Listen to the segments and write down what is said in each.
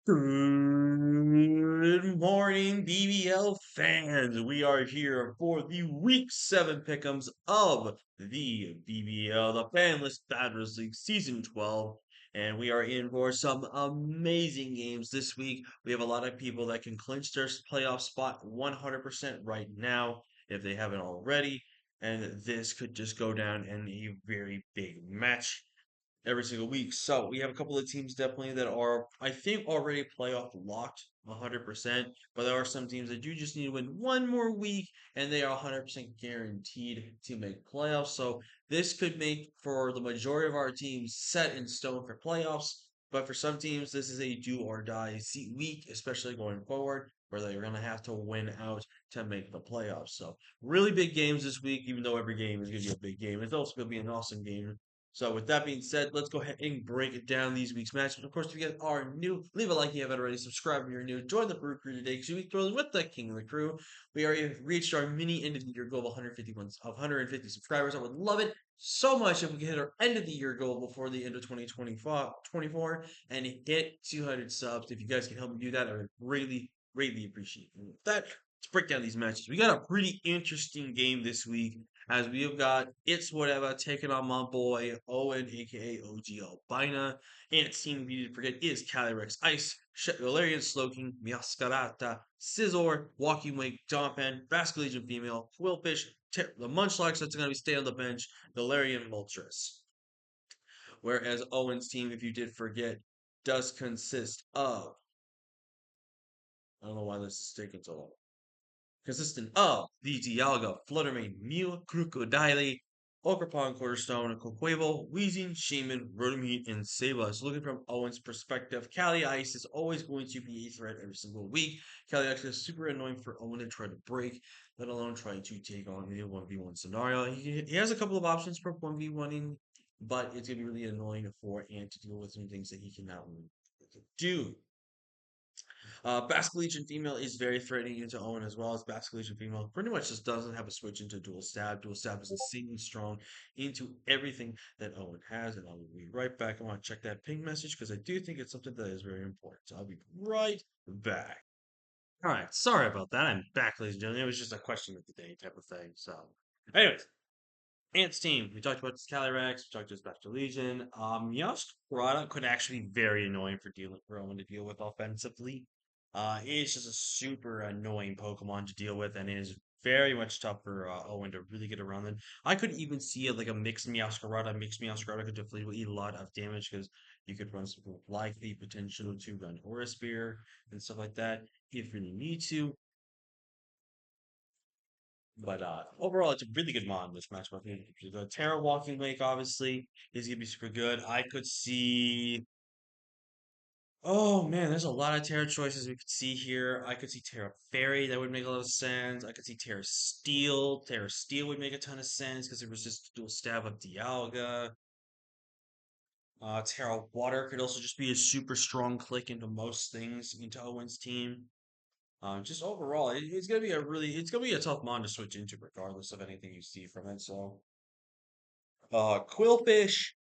Good morning, BBL fans. We are here for the Week 7 Pickems of the BBL, the Fanless Batters League Season 12. And we are in for some amazing games this week. We have a lot of people that can clinch their playoff spot 100% right now if they haven't already. And this could just go down in a very big match every single week. So we have a couple of teams definitely that are, I think, already playoff locked 100%. But there are some teams that you just need to win one more week and they are 100% guaranteed to make playoffs. So this could make for the majority of our teams set in stone for playoffs. But for some teams, this is a do or die week, especially going forward, where they're going to have to win out to make the playoffs. So really big games this week, even though every game is going to be a big game. It's also going to be an awesome game. So with that being said, let's go ahead and break it down these week's matches. Of course, if you guys are new, leave a like if you haven't already. Subscribe if you're new. Join the Brew Crew today because you'll be thrilling with the King of the Crew. We already reached our mini end of the year goal of 150 subscribers. I would love it so much if we could hit our end of the year goal before the end of 2024 and hit 200 subs. If you guys can help me do that, I would greatly appreciate it. And with that, let's break down these matches. We got a pretty interesting game this week as we have got It's Whatever taking on my boy Owen, aka OG Albina. And its team we need to forget is Calyrex Ice, Valerian Slowking, Miascarata, Scizor, Walking Wake, Donphan, Basque Legion Female, Quillfish, the Munchlax that's going to be stay on the bench, Valerian Moltres. Whereas Owen's team, if you did forget, does consist of, I don't know why this is taking so long, consistent of the Dialga, Fluttermane, Mew, Crocodile, Ogerpon, Quarterstone, Coquavo, Weezing, Shaman, Rotomute, and Saba. So looking from Owen's perspective, Cali Ice is always going to be a threat every single week. Cali Ice is super annoying for Owen to try to break, let alone try to take on a 1v1 scenario. He has a couple of options for 1v1ing, but it's going to be really annoying for Ant to deal with some things that he cannot really do. Basque Legion Female is very threatening into Owen as well as Basque Legion Female. Pretty much just doesn't have a switch into Dual Stab. Dual Stab is insanely strong into everything that Owen has. And I will be right back. I want to check that ping message because I do think it's something that is very important. So I'll be right back. All right. Sorry about that. I'm back, ladies and gentlemen. It was just a question of the day type of thing. So, anyways, Ant's team. We talked about Calyrex. We talked about Basque Legion. Yost product could actually be very annoying for Owen to deal with offensively. It's just a super annoying Pokemon to deal with, and it is very much tough for Owen to really get around it. I could even see it like a mixed Meowscarada. Mixed Meowscarada could definitely eat a lot of damage because you could run something like the potential to run Aura Spear and stuff like that if you really need to. But overall, it's a really good mod in this matchup. I think the Terra Walking Lake obviously is gonna be super good. I could see. Oh man, there's a lot of Terra choices we could see here. I could see Terra Fairy, that would make a lot of sense. I could see Terra Steel. Terra Steel would make a ton of sense because it was just dual stab of Dialga. Terra Water could also just be a super strong click into most things into Owen's team. Just overall, it's gonna be it's gonna be a tough mon to switch into regardless of anything you see from it. So, Quillfish.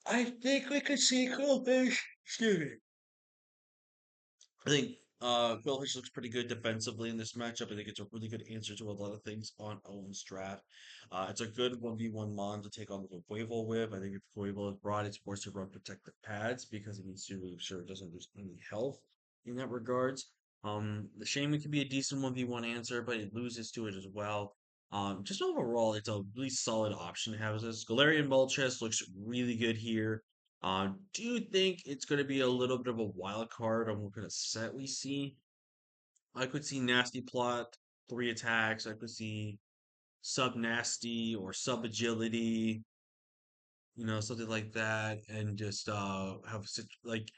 I think we could see Quillfish. Excuse me. I think Quillfish looks pretty good defensively in this matchup. I think it's a really good answer to a lot of things on Owen's draft. It's a good 1v1 mon to take on the Quavo with. I think if Quavo is brought, it's forced to run protective pads because it needs to make sure it doesn't lose any health in that regards. The Shaman can be a decent 1v1 answer, but it loses to it as well. Just overall, it's a really solid option to have this. Galarian Moltres looks really good here. Do you think it's going to be a little bit of a wild card on what kind of set we see? I could see Nasty Plot, 3 attacks. I could see Sub Nasty or Sub Agility, something like that, and just like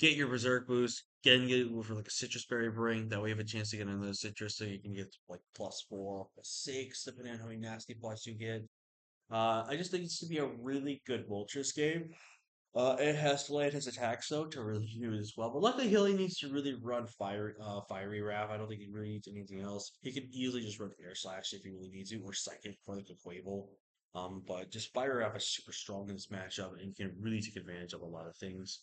get your Berserk boost, get for like a Citrus Berry Bring. That way you have a chance to get another Citrus, so you can get like +4, +6, depending on how many Nasty Plots you get. I just think it's to be a really good Moltres game. It has to land his attacks though to really do as well. But luckily, he only needs to really run fiery wrap. I don't think he really needs anything else. He can easily just run air slash if he really needs to, or psychic for like a Quable. But just fire wrap is super strong in this matchup and can really take advantage of a lot of things.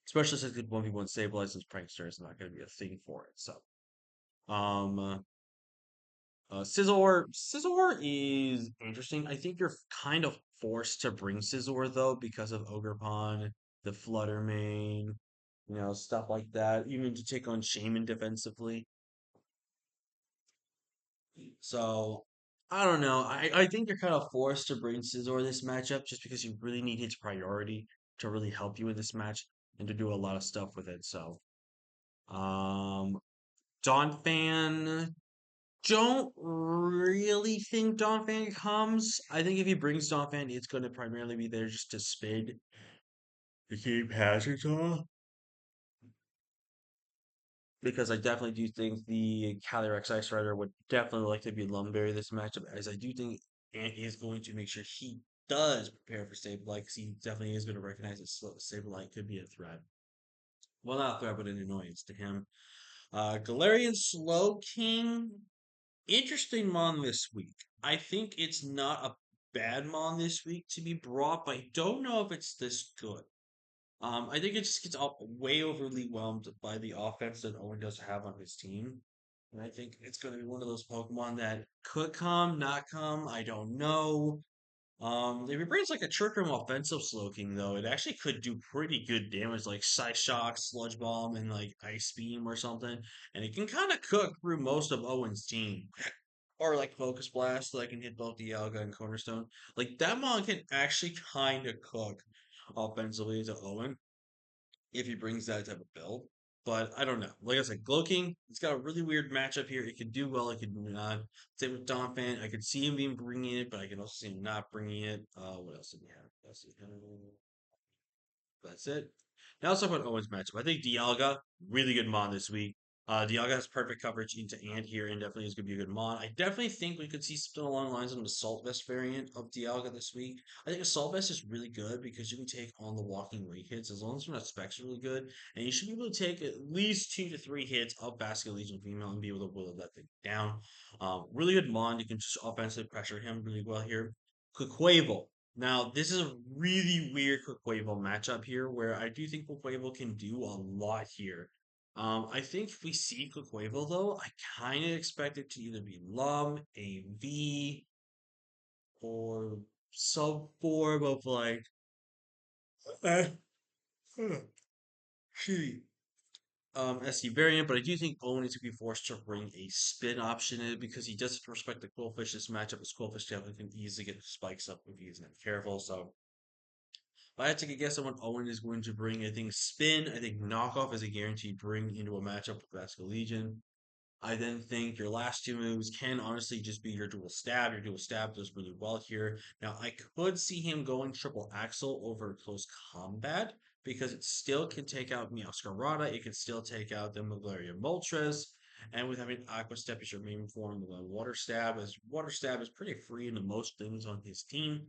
especially since the 1v1 stabilizes prankster is not going to be a thing for it. So, um, Scizor is interesting. I think you're kind of forced to bring Scizor though because of Ogerpon, the Flutter Mane, stuff like that. Even to take on Shaman defensively. So I don't know. I think you're kind of forced to bring Scizor this matchup just because you really need his priority to really help you in this match and to do a lot of stuff with it. So um Donphan, don't really think Donphan comes. I think if he brings Donphan, it's going to primarily be there just to spin to keep passing on. Because I definitely do think the Calyrex Ice Rider would definitely like to be Lumberry this matchup, as I do think Ant is going to make sure he does prepare for Sableye, because he definitely is going to recognize that Sableye could be a threat. Well, not a threat, but an annoyance to him. Galarian Slow King, interesting mon this week. I think it's not a bad mon this week to be brought, but I don't know if it's this good. I think it just gets way overly whelmed by the offense that Owen does have on his team. And I think it's going to be one of those Pokemon that could come, not come. I don't know. If it brings like a Trick Room offensive Slowking, though, it actually could do pretty good damage, like Psyshock, Sludge Bomb, and like Ice Beam or something. And it can kind of cook through most of Owen's team. Or like Focus Blast, so I can hit both Dialga and Cornerstone. Like that mon can actually kind of cook offensively to Owen if he brings that type of build. But I don't know. Like I said, Gloking, it's got a really weird matchup here. It could do well, it could not. Same with Donphan. I could see him being bringing it, but I can also see him not bringing it. What else did we have? That's it. Now let's talk about Owen's matchup. I think Dialga, really good mon this week. Dialga has perfect coverage into Ant here and definitely is going to be a good mon. I definitely think we could see something along the lines of an Assault Vest variant of Dialga this week. I think Assault Vest is really good because you can take on the walking rate hits as long as your specs really good. And you should be able to take at least 2 to 3 hits of Basket Legion Female and be able to whittle that thing down. Really good mon. You can just offensively pressure him really well here. Quaquaval. Now, this is a really weird Quavo matchup here where I do think Quavo can do a lot here. I think if we see Quavo though, I kind of expect it to either be Lum, AV, or some form of like, uh, shitty SC variant, but I do think Owen is going to be forced to bring a spin option in because he doesn't respect the Quillfish. This matchup is Quillfish definitely can easily get spikes up if he's not careful, so if I had to take a guess on what Owen is going to bring, I think spin. I think knockoff is a guaranteed bring into a matchup with Vasco Legion. I then think your last 2 moves can honestly just be your dual stab. Your dual stab does really well here. Now, I could see him going triple axle over close combat because it still can take out Meowscarada. It can still take out the Maglaria Moltres. And with having Aqua Step as your main form of a Water Stab, as Water Stab is pretty free into most things on his team,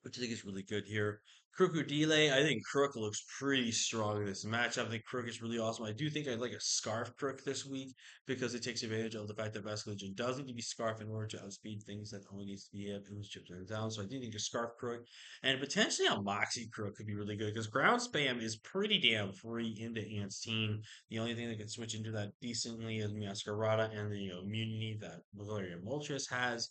which I think is really good here. Crocodile, I think Crook looks pretty strong in this matchup. I think Crook is really awesome. I do think I'd like a Scarf Crook this week because it takes advantage of the fact that Vascular Legion does need to be Scarf in order to outspeed things that only needs to be able to chips and down. So I do think a Scarf Crook and potentially a Moxie Crook could be really good because ground spam is pretty damn free into Ant's team. The only thing that can switch into that decently is Masquerada and the immunity that Malaria Moltres has.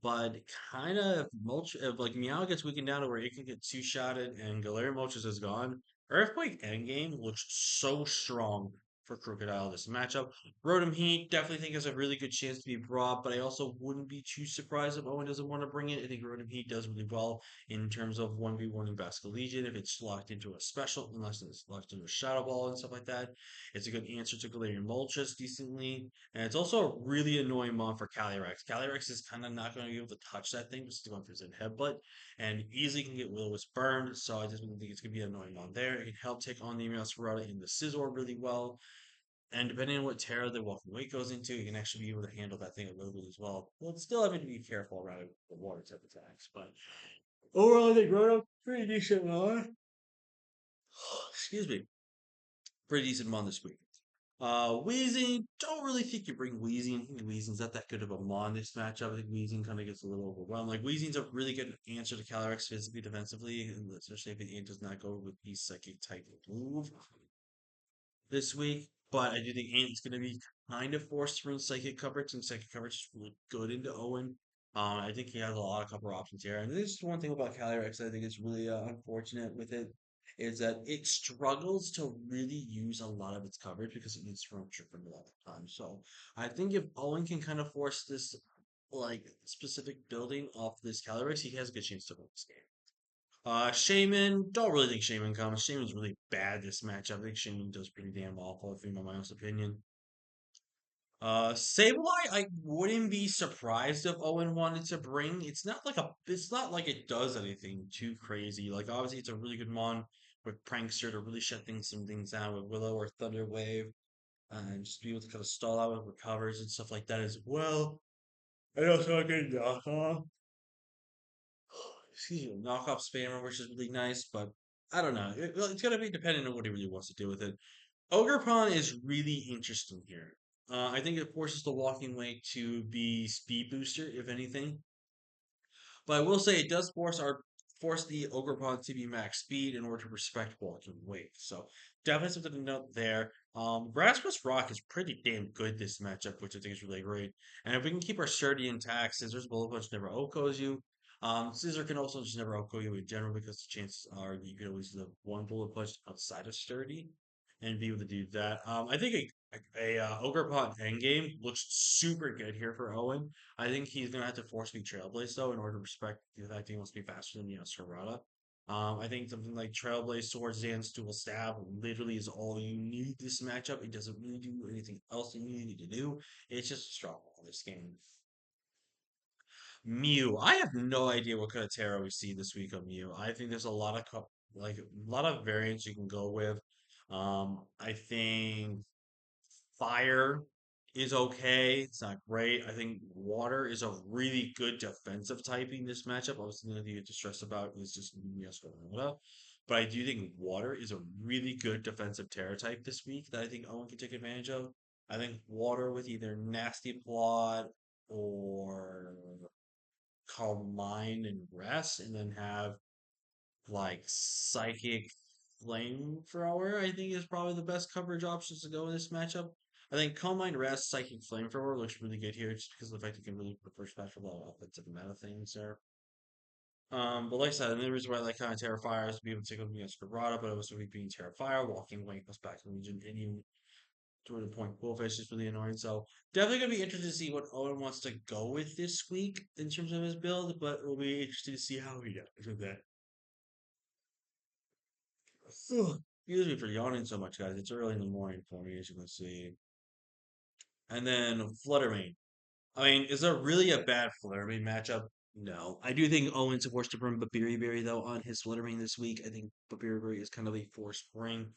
But kind of mulch if like Meow gets weakened down to where it can get two-shotted and Galarian Moltres is gone. Earthquake Endgame looks so strong for Crocodile this matchup. Rotom Heat definitely think has a really good chance to be brought, but I also wouldn't be too surprised if Owen doesn't want to bring it. I think Rotom Heat does really well in terms of 1v1 in Vascal Legion if it's locked into a special, unless it's locked into a Shadow Ball and stuff like that. It's a good answer to Galarian Moltres decently. And it's also a really annoying mon for Calyrex. Calyrex is kind of not going to be able to touch that thing because it's going for his headbutt and easily can get Will-O-Wisp burned. So I just think it's going to be annoying on there. It can help take on the Meowscarada in the Scizor really well. And depending on what Terra the Walking Weight goes into, you can actually be able to handle that thing a little bit as well. Well, it's still having to be careful around it with the water type attacks. But overall, I think Rotom, pretty decent mon. Excuse me. Pretty decent mon this week. Weezing, don't really think you bring Weezing. I think Weezing's not that good of a mon this matchup. I think Weezing kind of gets a little overwhelmed. Like Weezing's a really good answer to Calyrex physically, defensively, and especially if the ant does not go with the psychic type move this week. But I do think Ant's going to be kind of forced to run psychic coverage, and psychic coverage is really good into Owen. I think he has a lot of cover options here. And this is one thing about Calyrex I think is really unfortunate with it is that it struggles to really use a lot of its coverage because it needs to run triple a lot of times. So I think if Owen can kind of force this like specific building off this Calyrex, he has a good chance to win this game. Shaman, don't really think Shaman comes. Shaman's really bad this matchup. I think Shaman does pretty damn awful, if you know my honest opinion. Sableye, I wouldn't be surprised if Owen wanted to bring. It's not like it does anything too crazy. Like obviously, it's a really good mon with Prankster to really shut some things down with Willow or Thunder Wave, and just be able to kind of stall out with recovers and stuff like that as well. And also I can excuse me, knockoff spammer, which is really nice, but I don't know. Well, it's gonna be dependent on what he really wants to do with it. Ogerpon is really interesting here. I think it forces the walking way to be speed booster, if anything. But I will say it does force the Ogerpon to be max speed in order to respect walking weight. So definitely something to note there. Rasmus Rock is pretty damn good this matchup, which I think is really great. And if we can keep our Sturdy intact, Scissors Bullet Punch never OHKOs you. Scissor can also just never OHKO you in general because the chances are you can always do one Bullet Punch outside of Sturdy and be able to do that. I think a Ogerpon endgame looks super good here for Owen. I think he's gonna have to force me Trailblaze though in order to respect the fact he wants to be faster than Serrata. I think something like Trailblaze, Sword Dance, Dual Stab literally is all you need this matchup. It doesn't really do anything else that you need to do. It's just a strong wall this game. Mew. I have no idea what kind of tarot we see this week on Mew. I think there's a lot of like a lot of variants you can go with. I think fire is okay. It's not great. I think water is a really good defensive typing this matchup. Obviously, the only thing you have to stress about is just Yasuo. But I do think water is a really good defensive terror type this week that I think Owen can take advantage of. I think water with either Nasty Plot or Calm Mind and Rest, and then have like Psychic Flamethrower, I think is probably the best coverage options to go in this matchup. I think Calm Mind Rest, Psychic Flamethrower looks really good here just because of the fact you can really first match for a lot of offensive meta things there. But like I said, the reason why I like kind of Terrifier is to be able to take up against Ferrata, but also being Terrifier, walking away plus back to the Legion, and you to the point Bullfish is really annoying. So definitely gonna be interested to see what Owen wants to go with this week in terms of his build, but we'll be interested to see how he does with that. Excuse me for yawning so much, guys. It's early in the morning for me, as you can see. And then Fluttermane. I mean, is there really a bad Fluttermane matchup? No. I do think Owen's forced to bring Babiri Berry, though, on his Fluttermane this week. I think Babiri Berry is kind of a forced bring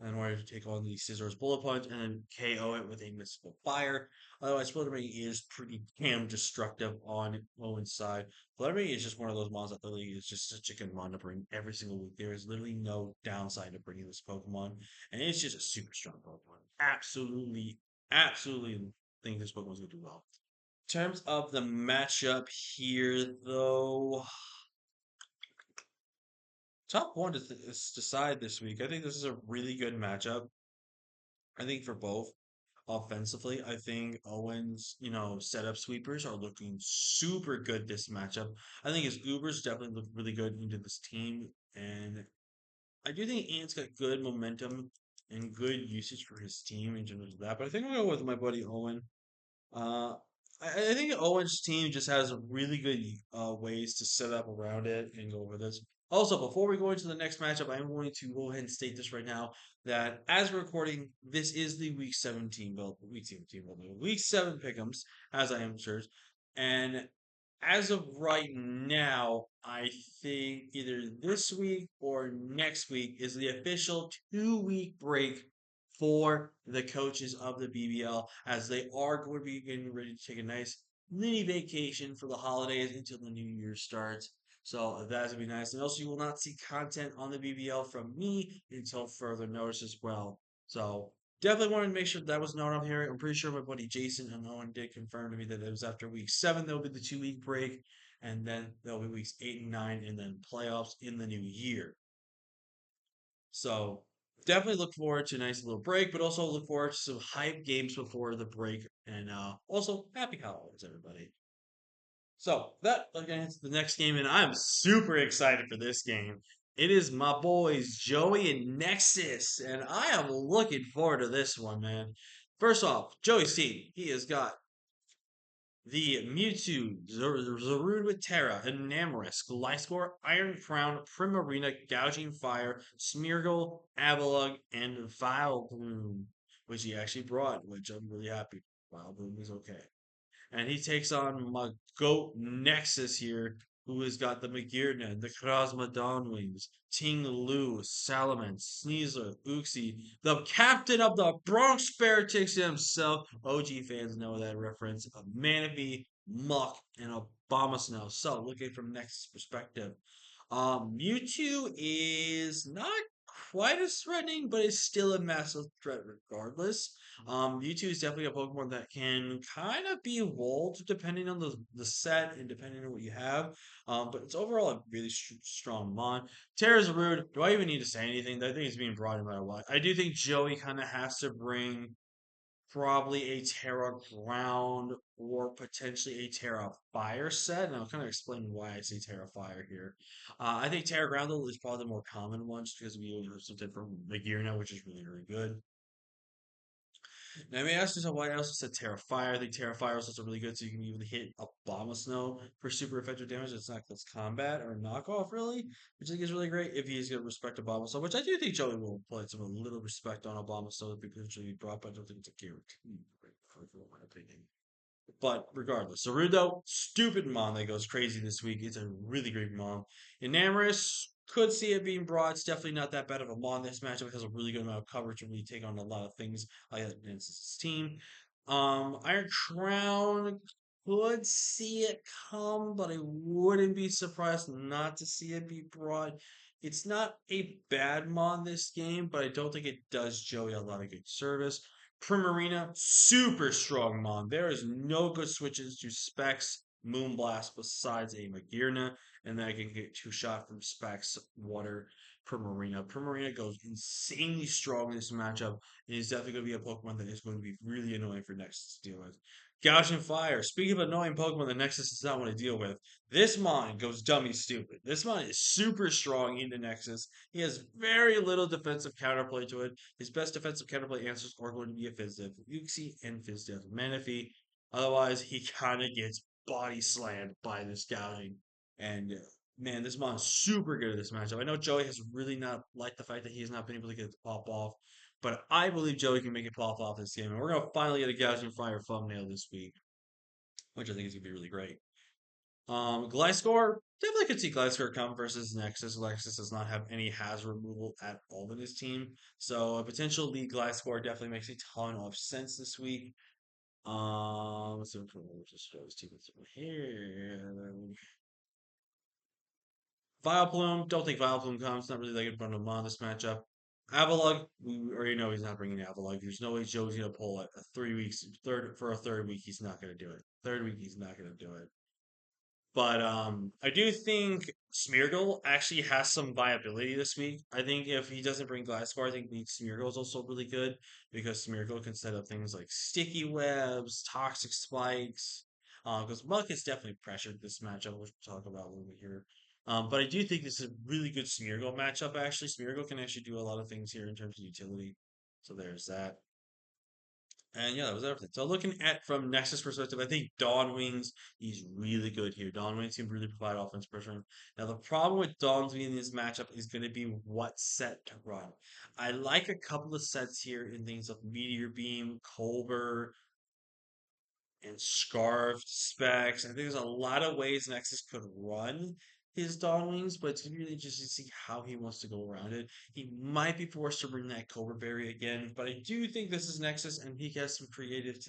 in order to take on the Scissors Bullet Punch and then KO it with a Mystical Fire. Otherwise, Fluttermane is pretty damn destructive on Owen's side. Fluttermane is just one of those mons that literally is just such a good mon to bring every single week. There is literally no downside to bringing this Pokemon, and it's just a super strong Pokemon. Absolutely, absolutely think this Pokemon's going to do well terms of the matchup here, though, top one is decide this week. I think this is a really good matchup. I think for both offensively, I think Owens, setup sweepers are looking super good this matchup. I think his Ubers definitely look really good into this team, and I do think Ant's got good momentum and good usage for his team in terms of that. But I think I'll go with my buddy Owen. Uh, I think Owen's team just has really good ways to set up around it and go over this. Also, before we go into the next matchup, I'm going to go ahead and state this right now that as we're recording, this is the week 7 pick'ems, as I am sure. And as of right now, I think either this week or next week is the official 2 week break for the coaches of the BBL as they are going to be getting ready to take a nice mini vacation for the holidays until the new year starts. So that's gonna be nice. And also, you will not see content on the BBL from me until further notice as well. So definitely wanted to make sure that was known on here. I'm pretty sure my buddy Jason and Owen did confirm to me that it was after week 7. There'll be the 2 week break, and then there'll be weeks 8 and 9, and then playoffs in the new year. So definitely look forward to a nice little break, but also look forward to some hype games before the break. And also, happy holidays, everybody. So that against the next game, and I'm super excited for this game. It is my boys Joey and Nexus, and I am looking forward to this one, man. First off, Joey's team, he has got the Mewtwo, Zarude with Terra, Enamorus, Gliscor, Iron Crown, Primarina, Gouging Fire, Smeargle, Avalugg, and Vileplume, which he actually brought, which I'm really happy. Vileplume is okay. And he takes on my GOAT Nexus here, who has got the MAGEARNA, the Krasma Dawnwings, Ting Lu, Salamence, Sneasler, Uxie, the captain of the Bronx Beartics himself. OG fans know that reference. A Manaphy, Muck, and Abomasnow. So, looking from Nexus perspective, Mewtwo is not quite as threatening, but is still a massive threat regardless. Mewtwo is definitely a Pokemon that can kind of be walled depending on the set and depending on what you have. But it's overall a really strong mon. Terra's rude. Do I even need to say anything? I think it's being brought in no matter what. I do think Joey kind of has to bring probably a Terra Ground or potentially a Terra Fire set. And I'll kind of explain why I say Terra Fire here. I think Terra Ground though is probably the more common one just because we have something from Magirna, which is really, really good. Now, I may ask yourself why I also said Terrifier. I think Terrifier is also really good, so you can even hit Abomasnow for super effective damage. It's not close combat or knockoff, really, which I think is really great if he's going to respect Abomasnow, which I do think Joey will play some a little respect on Abomasnow to be potentially brought, but I don't think it's a guarantee, in my opinion. But regardless, Cerudo, stupid mom that goes crazy this week. It's a really great mom. Enamorus, could see it being broad. It's definitely not that bad of a mom. This matchup has a really good amount of coverage and really take on a lot of things like that against his team. Iron Crown could see it come, but I wouldn't be surprised not to see it be broad. It's not a bad mon this game, but I don't think it does Joey a lot of good service. Primarina, super strong mon. There is no good switches to Specs Moonblast besides a Magirna, and then I can get two shot from Specs Water Primarina. Primarina goes insanely strong in this matchup, and is definitely going to be a Pokemon that is going to be really annoying for Nexus to deal with. Gouge Fire. Speaking of annoying Pokemon that Nexus does not want to deal with, this Mon goes dummy stupid. This Mon is super strong into Nexus. He has very little defensive counterplay to it. His best defensive counterplay answers are going to be a Fizz Uxie, and Fizz Manaphy. Otherwise, he kind of gets body slammed by this gouging. And man, this Mon is super good at this matchup. I know Joey has really not liked the fact that he has not been able to get it to pop off, but I believe Joey can make it pop off this game. And we're going to finally get a gouging fire thumbnail this week, which I think is going to be really great. Gliscor, definitely could see Gliscor come versus Nexus. Nexus does not have any hazard removal at all in his team. So a potential lead Gliscor definitely makes a ton of sense this week. So just show his team here. Vileplume, don't think Vileplume comes. Not really that good front of him on this matchup. Avalugg, we already know he's not bringing Avalugg. There's no way Joe's gonna pull it. 3 weeks, third for a third week, he's not gonna do it. Third week, he's not gonna do it. But I do think Smeargle actually has some viability this week. I think if he doesn't bring Gliscor, I think Smeargle is also really good because Smeargle can set up things like sticky webs, toxic spikes. Because Muck is definitely pressured this matchup, which we'll talk about when we hear. But I do think this is a really good Smeargle matchup. Actually, Smeargle can actually do a lot of things here in terms of utility. So there's that. And yeah, that was everything. So looking at from Nexus perspective, I think Dawn Wings, he's really good here. Dawn Wings can really provide offense pressure. Now the problem with Dawn Wings in this matchup is going to be what set to run. I like a couple of sets here in things of Meteor Beam, Colbur, and Scarfed specs. I think there's a lot of ways Nexus could run his Dawn Wings, but it's really just to see how he wants to go around it. He might be forced to bring that Cobra Berry again, but I do think this is Nexus and he has some creative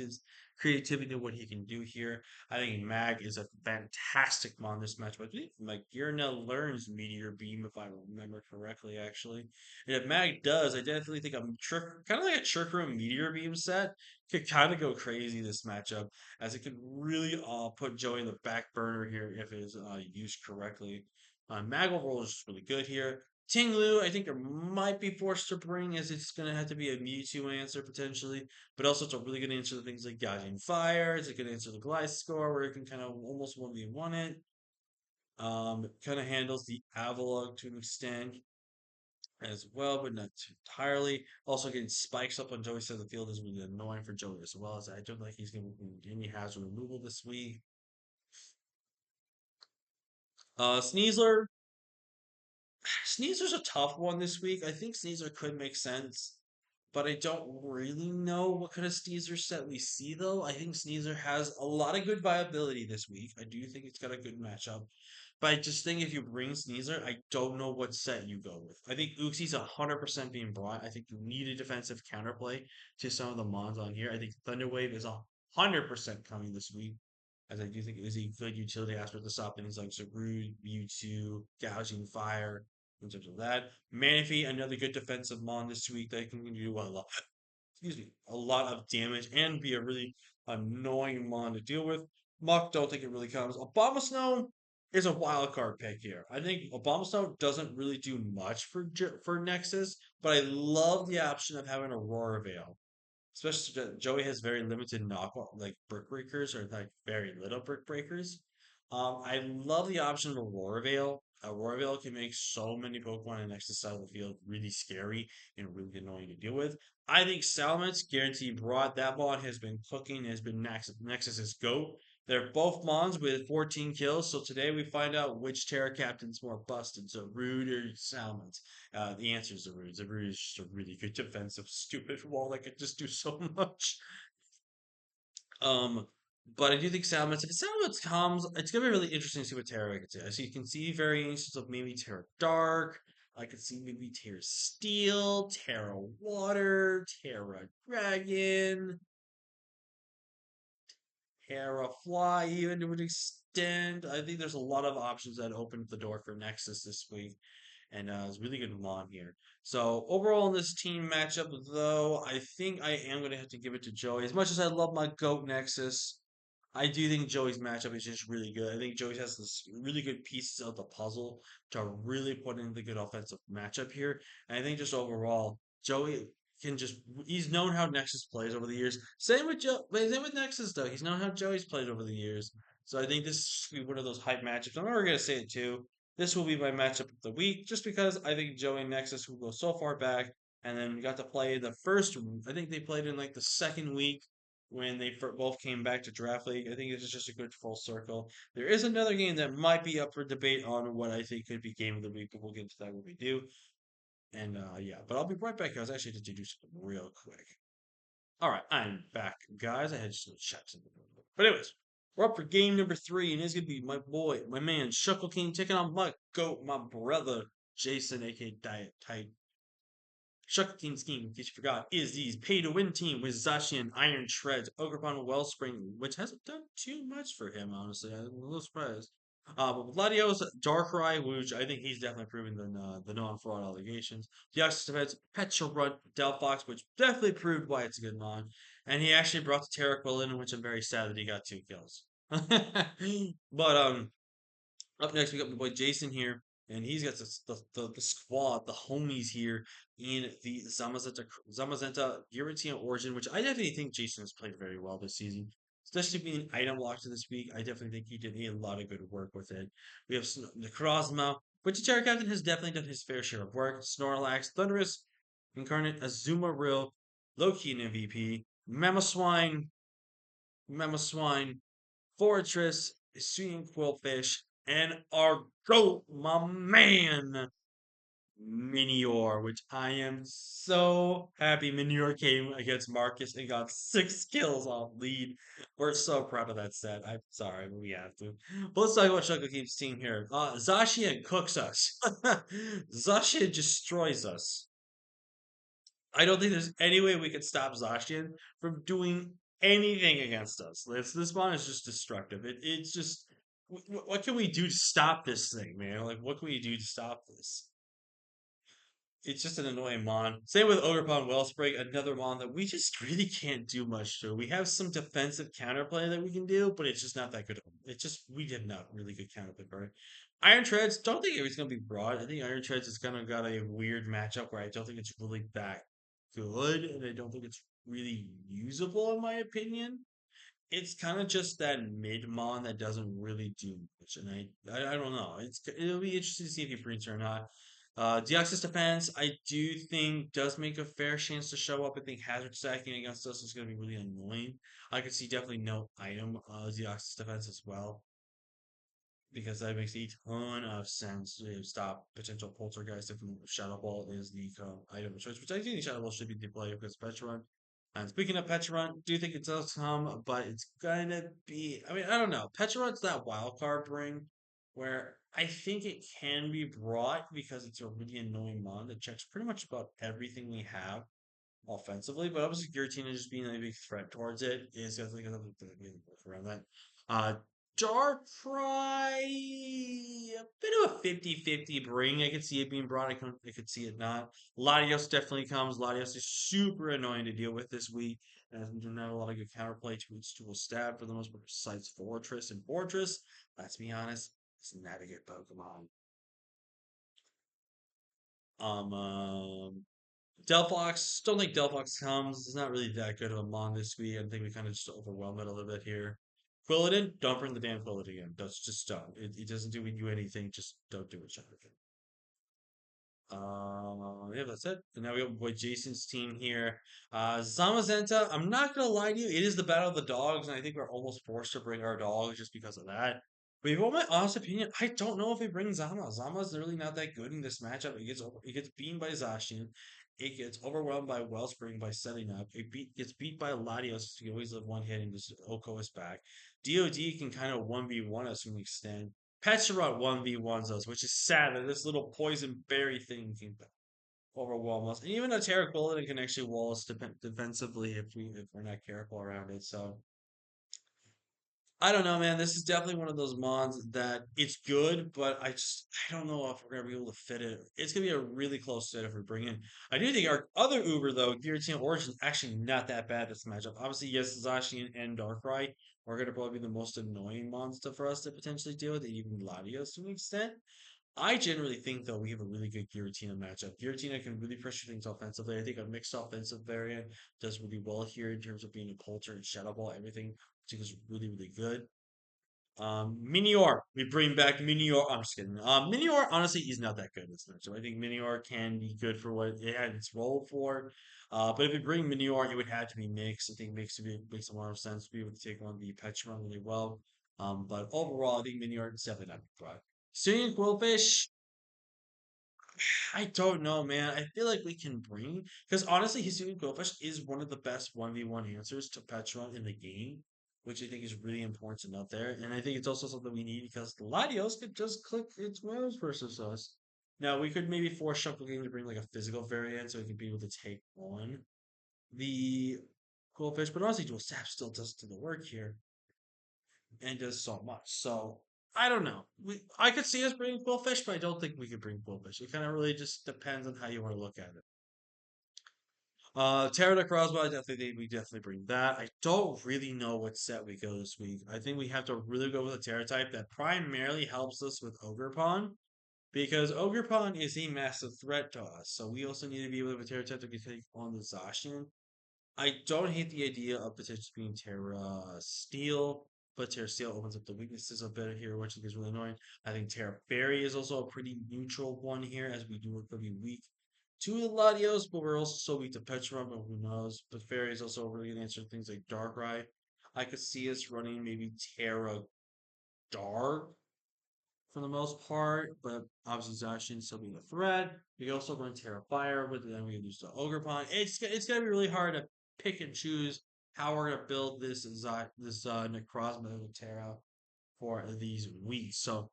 creativity to what he can do here. I think Mag is a fantastic mon this match. But I think MAGEARNA learns Meteor Beam, if I remember correctly, actually. And if Mag does, I definitely think kind of like a Trick Room Meteor Beam set could kind of go crazy this matchup, as it could really put Joey in the back burner here if it is used correctly. Mag overall is just really good here. Tinglu, I think it might be forced to bring, as it's going to have to be a Mewtwo answer potentially, but also it's a really good answer to things like Gouging Fire. It's a good answer to Gliscor, where it can kind of almost 1v1 it. It kind of handles the Avalugg to an extent as well, but not too entirely. Also, getting spikes up on Joey's side of the field is really annoying for Joey as well, as I don't think he's going to do any hazard removal this week. Sneasler, Sneaser's a tough one this week. I think Sneaser could make sense, but I don't really know what kind of Sneaser set we see though. I think Sneaser has a lot of good viability this week. I do think it's got a good matchup. But I just think if you bring Sneaser, I don't know what set you go with. I think Uxi's 100% being brought. I think you need a defensive counterplay to some of the mons on here. I think Thunderwave is 100% coming this week, as I do think it is a good utility aspect to stop things like Zarude, Mewtwo, Gouging Fire, in terms of that. Manaphy, another good defensive mon this week that can do a lot, excuse me, a lot of damage and be a really annoying mon to deal with. Muck, don't think it really comes. Abomasnow is a wild card pick here. I think Abomasnow doesn't really do much for Nexus, but I love the option of having Aurora Veil. Especially Joey has very limited knock like brick breakers, or like very little brick breakers. I love the option of Aurora Veil. Aurora Veil can make so many Pokemon in the next side of the field really scary and really annoying to deal with. I think Salamence guaranteed broad. That mod has been cooking, has been Nexus's GOAT. They're both mons with 14 kills, so today we find out which Terra Captain's more busted. So Rude or Salamence. The answer is Zarude. Zarude is just a really good defensive, stupid wall that could just do so much. Um, but I do think Salamence, if Salamence comes, it's gonna be really interesting to see what Terra can do. So you can see variations of maybe Terra Dark. I could see maybe Terra Steel, Terra Water, Terra Dragon, Terra Fly, even to an extent. I think there's a lot of options that opened the door for Nexus this week, and it's really good Mon here. So overall in this team matchup, though, I think I am going to have to give it to Joey. As much as I love my GOAT Nexus, I do think Joey's matchup is just really good. I think Joey has this really good pieces of the puzzle to really put in the good offensive matchup here. And I think just overall, Joey can just he's known how Nexus plays over the years. Same with Nexus though. He's known how Joey's played over the years. So I think this will be one of those hype matchups. I'm never gonna say it too. This will be my matchup of the week, just because I think Joey and Nexus will go so far back, and then we got to play the first. I think they played in like the second week when they both came back to Draft League. I think this is just a good full circle. There is another game that might be up for debate on what I think could be game of the week, but we'll get into that when we do. And yeah, but I'll be right back, guys. I actually need to do something real quick. All right, I'm back, guys. I had just to check something. But anyways, we're up for game number 3, and it's gonna be my boy, my man, Shuckle King, taking on my goat, my brother, Jason, aka Diet Tight. Shuckle King's team, in case you forgot, is the pay-to-win team with Zacian, Iron Shreds, Ogerpon, Wellspring, which hasn't done too much for him, honestly. I'm a little surprised. But with Latios, Darkrai, which I think he's definitely proven the non-fraud allegations. Deoxys Defense, Petrarun, Delphox, which definitely proved why it's a good mon. And he actually brought the Terraquil in, which I'm very sad that he got 2 kills. But up next, we got my boy Jason here, and he's got the squad, the homies here in the Zamazenta European Origin, which I definitely think Jason has played very well this season. Especially being item locked this week, I definitely think he did a lot of good work with it. We have the Krosma, which the Terra Captain has definitely done his fair share of work. Snorlax, Thunderous, Incarnate, Azuma Rill, Loki an MVP, Mamoswine, Fortress, Sweet Quillfish, and our GOAT, my man, Minior, which I am so happy Minior came against Marcus and got 6 kills off lead. We're so proud of that set. I'm sorry, but we have to. But let's talk about Shuckle Keep's team here. Zacian cooks us. Zacian destroys us. I don't think there's any way we could stop Zacian from doing anything against us. This mon is just destructive. It's just what can we do to stop this thing, man? Like what can we do to stop this? It's just an annoying mon. Same with Ogerpon Wellspring, another mon that we just really can't do much to. We have some defensive counterplay that we can do, but it's just not that good. It's just we have not really good counterplay for it. Iron Treads, don't think it's gonna be broad. I think Iron Treads is kind of got a weird matchup where I don't think it's really that good, and I don't think it's really usable in my opinion. It's kind of just that mid mon that doesn't really do much, and I don't know. It'll be interesting to see if he brings it or not. Deoxys defense, I do think does make a fair chance to show up. I think hazard stacking against us is going to be really annoying. I could see definitely no item Deoxys defense as well because that makes a ton of sense to stop potential poltergeist if Shadow Ball is the item of choice, which I think Shadow Ball should be the play because Petrun. And speaking of Petrun, do think it does come, but it's gonna be. I mean, I don't know. Petrun's that wild card bring where I think it can be brought because it's a really annoying mon that checks pretty much about everything we have offensively, but obviously Giratina just being a big threat towards it is definitely going to work around that. Uh, Darkrai, a bit of a 50-50 bring. I could see it being brought. I could see it not. Latios definitely comes. Latios is super annoying to deal with this week. And has not a lot of good counterplay to its dual stab for the most part, besides Fortress. And Fortress, let's be honest, it's not a good Pokemon. Um, Delphox, don't think Delphox comes. It's not really that good of a mon this week. I think we kind of just overwhelm it a little bit here. Quilladin, don't bring the damn Quilladin in. That's just don't. It doesn't do you anything. Just don't do it, Jonathan. Yeah, that's it. And now we have boy Jason's team here. Zamazenta, I'm not gonna lie to you, it is the battle of the dogs, and I think we're almost forced to bring our dogs just because of that. But if you want my honest opinion, I don't know if we bring Zama. Zama's really not that good in this matchup. It gets beaten by Zacian. It gets overwhelmed by Wellspring by setting up. Gets beat by Latios. You always live one hit and just Oko is back. DOD can kind of 1v1 us to an extent. Petcherot 1v1s us, which is sad that this little poison berry thing can overwhelm us. And even a Terra Quilladin can actually wall us defensively if we're not careful around it. So I don't know, man. This is definitely one of those mods that it's good, but I don't know if we're gonna be able to fit it. It's gonna be a really close fit if we bring in. I do think our other Uber though, Giratina Origin, is actually not that bad this matchup. Obviously, yes, Zacian and Darkrai are gonna probably be the most annoying monster for us to potentially deal with, and even Latios to an extent. I generally think though we have a really good Giratina matchup. Giratina can really pressure things offensively. I think a mixed offensive variant does really well here in terms of being a Polter and Shadow Ball. Everything I think is really, really good. Minior, we bring back Minior. I'm just kidding. Minior, honestly, he's not that good in this matchup. I think Minior can be good for what it had its role for. But if we bring Minior, it would have to be mixed. I think mixed makes a lot of sense to be able to take on the Pokemon really well. But overall, I think Minior is definitely not bad. Singing Quillfish, I don't know, man. I feel like we can bring because honestly, Hisuian Goldfish is one of the best 1v1 answers to Petra in the game, which I think is really important to note there. And I think it's also something we need because Latios could just click its moves versus us. Now we could maybe force Shuckle Game to bring like a physical variant so we can be able to take on the Goldfish, but honestly, Dual Sap still does do the work here and does so much. So I don't know. I could see us bringing Quillfish, but I don't think we could bring Quillfish. It kind of really just depends on how you want to look at it. Pterodactyl Crossbow, I definitely think we definitely bring that. I don't really know what set we go this week. I think we have to really go with a Terra type that primarily helps us with Ogerpon because Ogerpon is a massive threat to us. So we also need to be able to have a Terra type that can take on the Zacian. I don't hate the idea of potentially being Terra Steel, but Terra Steel opens up the weaknesses a bit here, which I think is really annoying. I think Terra Fairy is also a pretty neutral one here, as we do work pretty weak to the Latios, but we're also so weak to Petra, but who knows? But Fairy is also really good answer to things like Darkrai. I could see us running maybe Terra Dark for the most part, but obviously Zacian still being a threat. We can also run Terra Fire, but then we can lose to Ogerpon. It's gonna be really hard to pick and choose how we're gonna build this Necrozma with Terra for these weeks. So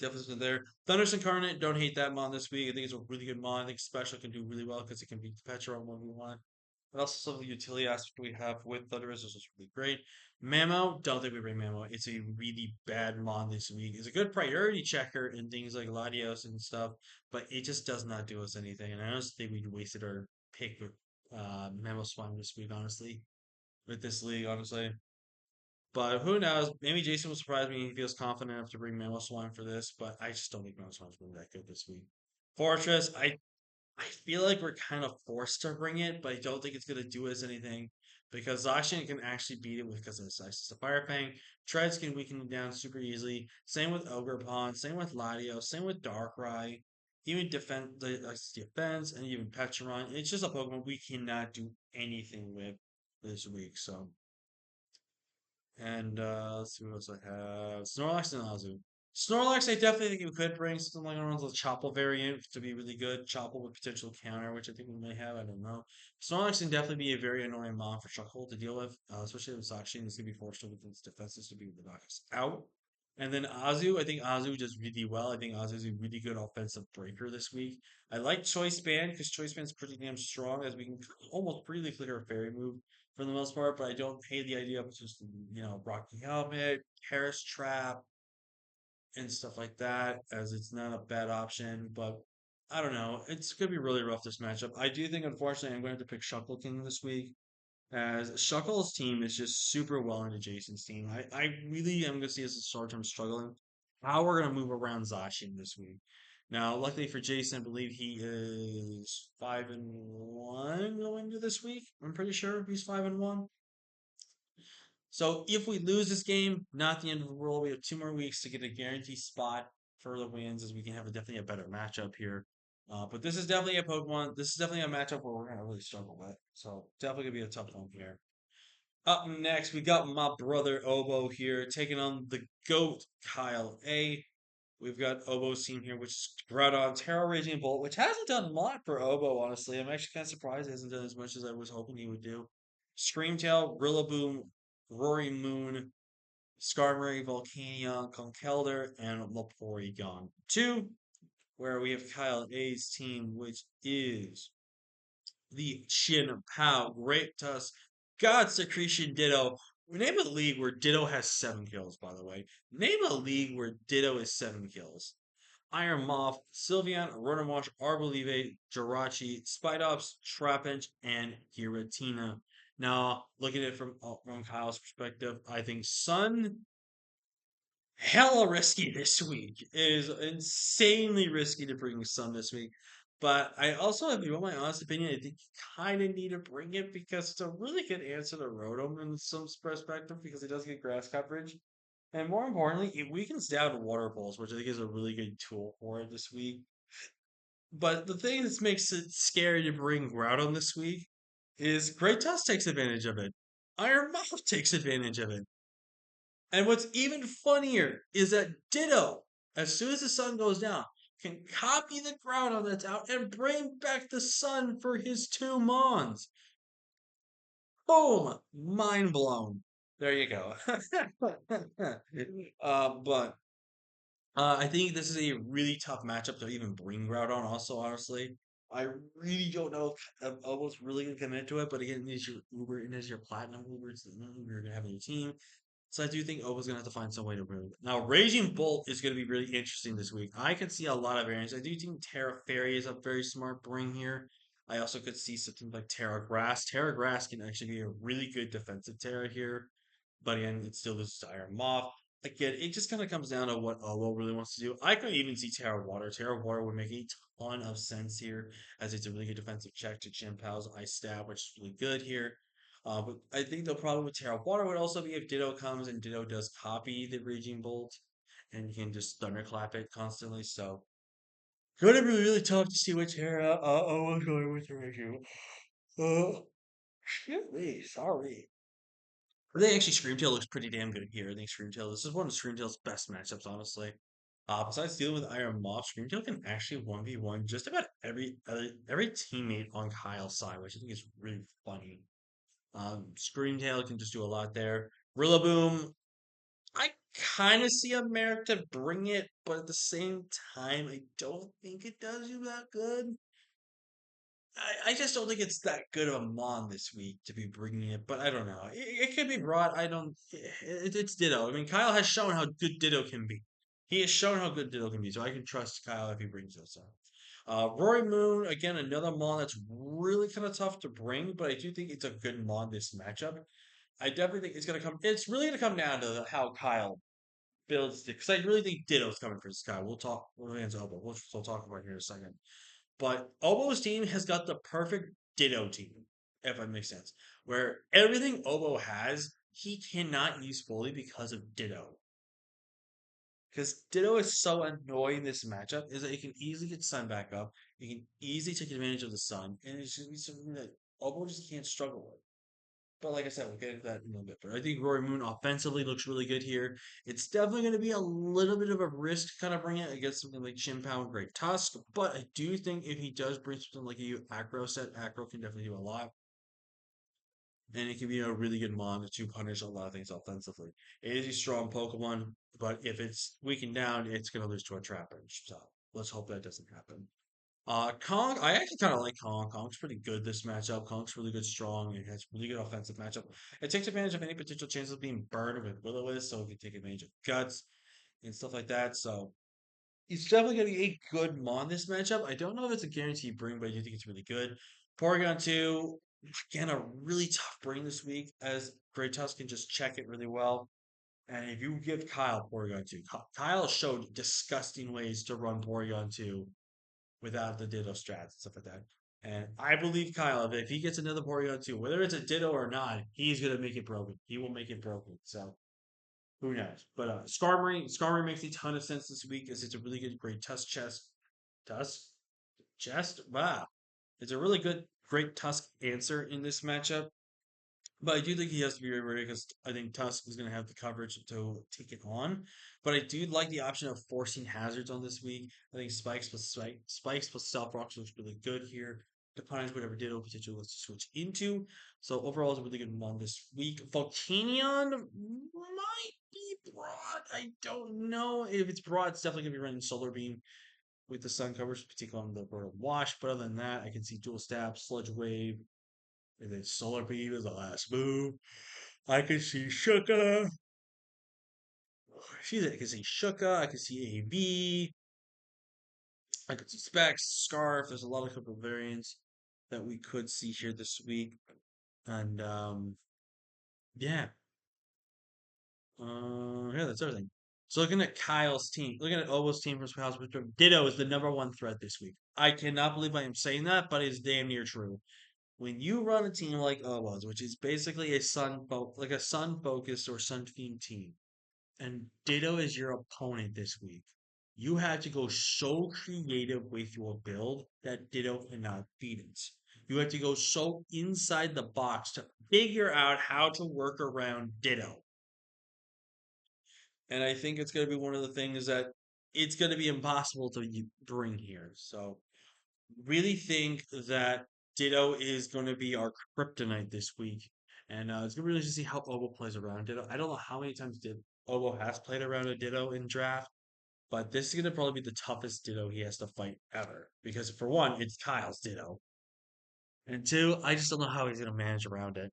definitely there. Thunderous Incarnate, don't hate that mon this week. I think it's a really good mon. I think Special can do really well because it can beat Petra on 1v1. And also some of the utility aspect we have with Thunderous is just really great. Mamo, don't think we bring Mamo. It's a really bad mon this week. It's a good priority checker in things like Latios and stuff, but it just does not do us anything. And I honestly think we wasted our pick with Mamo Swine this week, honestly, with this league, honestly. But who knows? Maybe Jason will surprise me. He feels confident enough to bring Mamo Swine for this, but I just don't think Mamo Swine's been that good this week. Fortress, I feel like we're kind of forced to bring it, but I don't think it's gonna do us anything because Zacian can actually beat it with because of the size of Fire Fang. Treads can weaken it down super easily. Same with Ogre Pawn, same with Ladio, same with Darkrai. Even defense and even Petron. It's just a Pokemon we cannot do anything with this week. So and let's see what else I have. Snorlax and Azu. Snorlax, I definitely think you could bring something like around the Chople variant to be really good. Chople with potential counter, which I think we may have. I don't know. Snorlax can definitely be a very annoying mon for Shuckle to deal with, especially with Zacian. He's going to be forced to with its defenses to be able to knock us out. And then Azu, I think Azu does really well. I think Azu is a really good offensive breaker this week. I like Choice Band because Choice Band's pretty damn strong as we can almost freely click our fairy move for the most part, but I don't hate the idea of just, Rocky Helmet, Harris Trap, and stuff like that, as it's not a bad option. But I don't know. It's going to be really rough this matchup. I do think, unfortunately, I'm going to have to pick Shuckle King this week, as Shuckle's team is just super well into Jason's team. I really am going to see as a short term struggling how we're going to move around Zacian this week. Now, luckily for Jason, I believe he is 5-1 going into this week. I'm pretty sure he's 5-1. So if we lose this game, not the end of the world. We have 2 more weeks to get a guaranteed spot for the wins, as we can have definitely a better matchup here. But this is definitely a Pokemon. This is definitely a matchup where we're gonna really struggle with. So definitely gonna be a tough one here. Up next, we got my brother Obo here taking on the GOAT Kyle A. We've got Obo's team here, which is Groudon, Terra Raging Bolt, which hasn't done a lot for Obo, honestly. I'm actually kind of surprised it hasn't done as much as I was hoping he would do. Screamtail, Rillaboom, Rory Moon, Skarmory, Volcanion, Conkeldurr, and Vaporeon. 2, where we have Kyle A's team, which is the Chin Pao, Great Tusk, God Secretion Ditto. Name a league where Ditto has 7 kills, by the way. Name a league where Ditto is 7 kills. Iron Moth, Sylveon, Rotomosh, Arbolive, Jirachi, Spidops, Trapinch, and Giratina. Now, looking at it from Kyle's perspective, I think Sun hella risky this week. It is insanely risky to bring Sun this week. But I also, if you want my honest opinion, I think you kind of need to bring it because it's a really good answer to Rotom in some perspective because it does get grass coverage. And more importantly, it weakens down water pulse, which I think is a really good tool for it this week. But the thing that makes it scary to bring Groudon this week is Great Tusk takes advantage of it. Iron Mouth takes advantage of it. And what's even funnier is that Ditto, as soon as the sun goes down, can copy the Groudon that's out and bring back the sun for his 2 Mons. Boom! Mind blown. There you go. But I think this is a really tough matchup to even bring Groudon. Also, honestly, I really don't know if Elbo's really gonna commit to it. But again, it is your Uber, it is your Platinum Uber. It's the Uber you're gonna have on your team. So I do think Obo's gonna have to find some way to move it. Now, Raging Bolt is gonna be really interesting this week. I can see a lot of variants. I do think Terra Fairy is a very smart bring here. I also could see something like Terra Grass. Terra Grass can actually be a really good defensive Terra here. But again, it still loses to Iron Moth. Again, it just kind of comes down to what Obo really wants to do. I could even see Terra Water. Terra Water would make a ton of sense here, as it's a really good defensive check to Jim Powell's Ice Stab, which is really good here. But I think the problem with Terra Water would also be if Ditto comes and Ditto does copy the Raging Bolt, and you can just thunderclap it constantly. So, gonna be really tough to see what Terra Obo's going with the Raging. Excuse me, sorry. I think actually Screamtail looks pretty damn good here. I think Screamtail, this is one of Screamtail's best matchups, honestly. Besides dealing with Iron Moth, Screamtail can actually 1v1 just about every teammate on Kyle's side, which I think is really funny. Screamtail can just do a lot there. Rillaboom, I kind of see a merit to bring it, but at the same time, I don't think it does you that good. I just don't think it's that good of a mon this week to be bringing it, but I don't know. It could be brought. I don't. It's Ditto. I mean, Kyle has shown how good Ditto can be. He has shown how good Ditto can be, so I can trust Kyle if he brings this up. Rory Moon, again, another mon that's really kind of tough to bring, but I do think it's a good mon this matchup. I definitely think it's gonna come. It's really gonna come down to how Kyle builds it, because I really think Ditto's coming for this guy. We'll talk. We'll answer Elbow. We'll talk about it here in a second. But Obo's team has got the perfect Ditto team, if that makes sense. Where everything Obo has, he cannot use fully because of Ditto. Because Ditto is so annoying this matchup, is that it can easily get Sun back up. It can easily take advantage of the Sun, and it's just be something that Obo just can't struggle with. But like I said, we'll get into that in a little bit. But I think Rory Moon offensively looks really good here. It's definitely going to be a little bit of a risk to kind of bring it against something like Chin Pow and Great Tusk. But I do think if he does bring something like a aggro set, aggro can definitely do a lot. And it can be a really good mon to punish a lot of things offensively. It is a strong Pokemon, but if it's weakened down, it's going to lose to a Trapinch. So let's hope that doesn't happen. Kong, I actually kind of like Kong. Kong's pretty good this matchup. Kong's really good, strong. It has really good offensive matchup. It takes advantage of any potential chances of being burned with Will-O-Wisp, so it can take advantage of Guts and stuff like that. So it's definitely going to be a good Mon this matchup. I don't know if it's a guaranteed bring, but I do think it's really good. Porygon 2, again, a really tough bring this week, as Great Tusk can just check it really well. And if you give Kyle Porygon 2, Kyle showed disgusting ways to run Porygon 2 without the Ditto strats and stuff like that. And I believe Kyle, if he gets another Porygon 2, whether it's a Ditto or not, he's gonna make it broken. He will make it broken. So who knows? But Skarmory makes a ton of sense this week, as it's a really good, great Tusk chest. Wow, it's a really good, great Tusk answer in this matchup. But I do think he has to be very ready, because I think Tusk is going to have the coverage to take it on. But I do like the option of forcing hazards on this week. I think Spikes plus Stealth Rocks looks really good here to punish whatever Ditto potentially wants to switch into. So overall, it's a really good one this week. Volcanion might be broad. I don't know if it's broad. It's definitely going to be running Solar Beam with the Sun coverage to take on the Bird of Wash. But other than that, I can see Dual Stab, Sludge Wave, and then Solar Beam is the last move. I can see Shuka. I can see Shuka. I can see AB. I could see Specs, Scarf. There's a lot of couple variants that we could see here this week. And yeah. Yeah, that's everything. So looking at Kyle's team, looking at Obo's team from Kyle's perspective, Ditto is the number one threat this week. I cannot believe I am saying that, but it's damn near true. When you run a team like Obo's, which is basically like a sun focused or sun themed team, and Ditto is your opponent this week, you had to go so creative with your build that Ditto cannot beat it. You have to go so inside the box to figure out how to work around Ditto. And I think it's going to be one of the things that it's going to be impossible to bring here. So, really think that Ditto is going to be our kryptonite this week. And it's going to be really to see how Obo plays around Ditto. I don't know how many times Obo has played around a Ditto in draft, but this is going to probably be the toughest Ditto he has to fight ever. Because for one, it's Kyle's Ditto. And two, I just don't know how he's going to manage around it.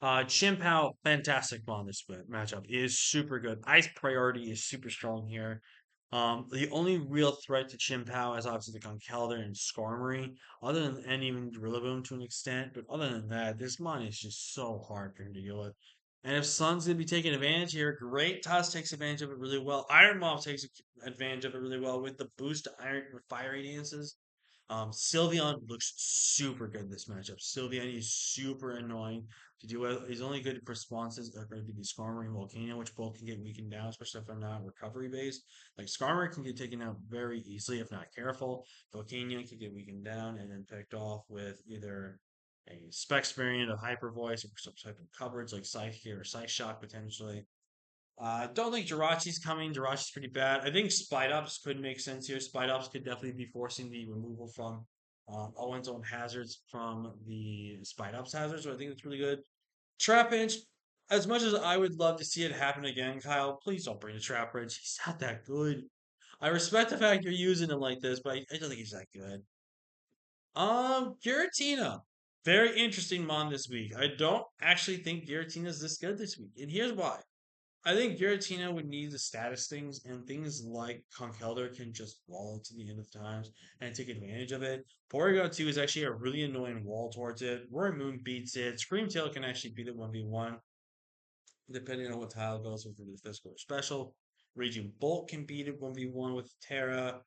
Chimpao, fantastic bond this matchup. Is super good. Ice priority is super strong here. The only real threat to Chimpao is obviously the Conkeldurr and Skarmory, and even Rillaboom to an extent. But other than that, this mon is just so hard for him to deal with. And if Sun's gonna be taking advantage here, Great Tusk takes advantage of it really well. Iron Moth takes advantage of it really well with the boost to Iron Fiery Dances. Sylveon looks super good in this matchup. Sylveon is super annoying to deal with. His only good responses are going to be the Skarmory and Volcano, which both can get weakened down, especially if they're not recovery based. Like Skarmory can get taken out very easily if not careful. Volcano can get weakened down and then picked off with either a Specs variant of Hyper Voice or some type of coverage like Psyche or Psych Shock potentially. Don't think Jirachi's coming. Jirachi's pretty bad. I think Spidops could make sense here. Spidops could definitely be forcing the removal from Owen's own hazards from the Spidops hazards, so I think that's really good. Trapinch, as much as I would love to see it happen again, Kyle, please don't bring the Trapinch. He's not that good. I respect the fact you're using him like this, but I don't think he's that good. Giratina. Very interesting mon this week. I don't actually think Giratina's this good this week. And here's why. I think Giratina would need the status things, and things like Conkeldurr can just wall it to the end of times and take advantage of it. Porygon 2 is actually a really annoying wall towards it. Roaring Moon beats it. Screamtail can actually beat it 1v1, depending on what tile goes with the physical or special. Raging Bolt can beat it 1v1 with Terra.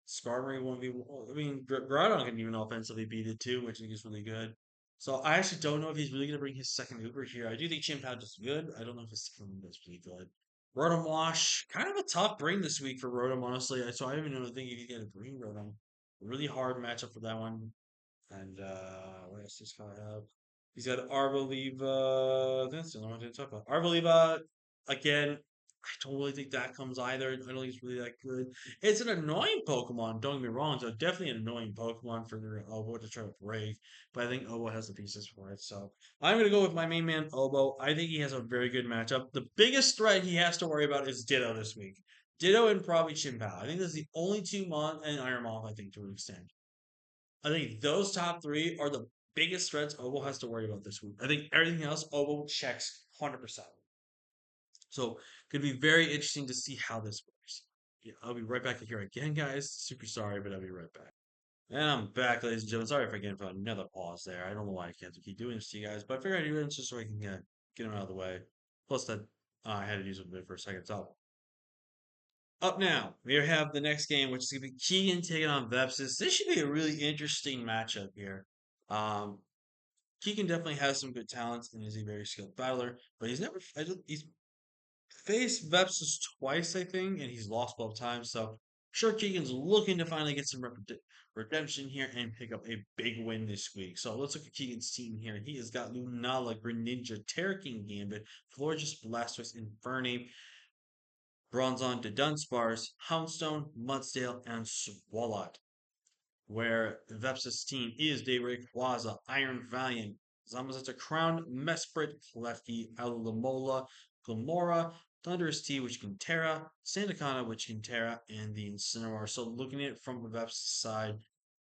Skarmory 1v1. I mean, Groudon can even offensively beat it too, which I think is really good. So I actually don't know if he's really going to bring his second Uber here. I do think Chimpow is good. I don't know if his second Uber is really good. Rotom Wash, kind of a tough bring this week for Rotom, honestly. So I don't even know think if he's going to bring Rotom. Really hard matchup for that one. And what else does this guy have? He's got Arboliva. That's the only one I didn't talk about. Arboliva, again, I don't really think that comes either. I don't think it's really that good. It's an annoying Pokemon, don't get me wrong. So definitely an annoying Pokemon for your Obo to try to break. But I think Obo has the pieces for it. So I'm going to go with my main man, Obo. I think he has a very good matchup. The biggest threat he has to worry about is Ditto this week. Ditto and probably Chimpow. I think that's the only two Mon and Iron Moth, I think, to an extent. I think those top three are the biggest threats Obo has to worry about this week. I think everything else Obo checks 100%. So, could be very interesting to see how this works. Yeah, I'll be right back here again, guys. Super sorry, but I'll be right back. And I'm back, ladies and gentlemen. Sorry for again for another pause there. I don't know why I can't keep doing this to you guys, but I figured I'd do it just so I can get them out of the way. Plus, that I had to use it for a second. So, up now, we have the next game, which is going to be Keegan taking on Vepsis. This should be a really interesting matchup here. Um, Keegan definitely has some good talents and is a very skilled battler, but he's faced Vepsis twice, I think, and he's lost both times. So, sure, Keegan's looking to finally get some redemption here and pick up a big win this week. So, let's look at Keegan's team here. He has got Lunala, Greninja, Terrakin Gambit, Florges, Blastoise, Infernape, Bronzong to Dunsparce, Houndstone, Mudsdale, and Swalot. Where Vepsis' team is Daybreak, Waza, Iron Valiant, Zamazenta Crown, Mesprit, Klefki, Alulamola, Glamora, Thunderous T, which can Terra, Sandakana, which can Terra, and the Incineroar. So looking at it from Vepsis' side,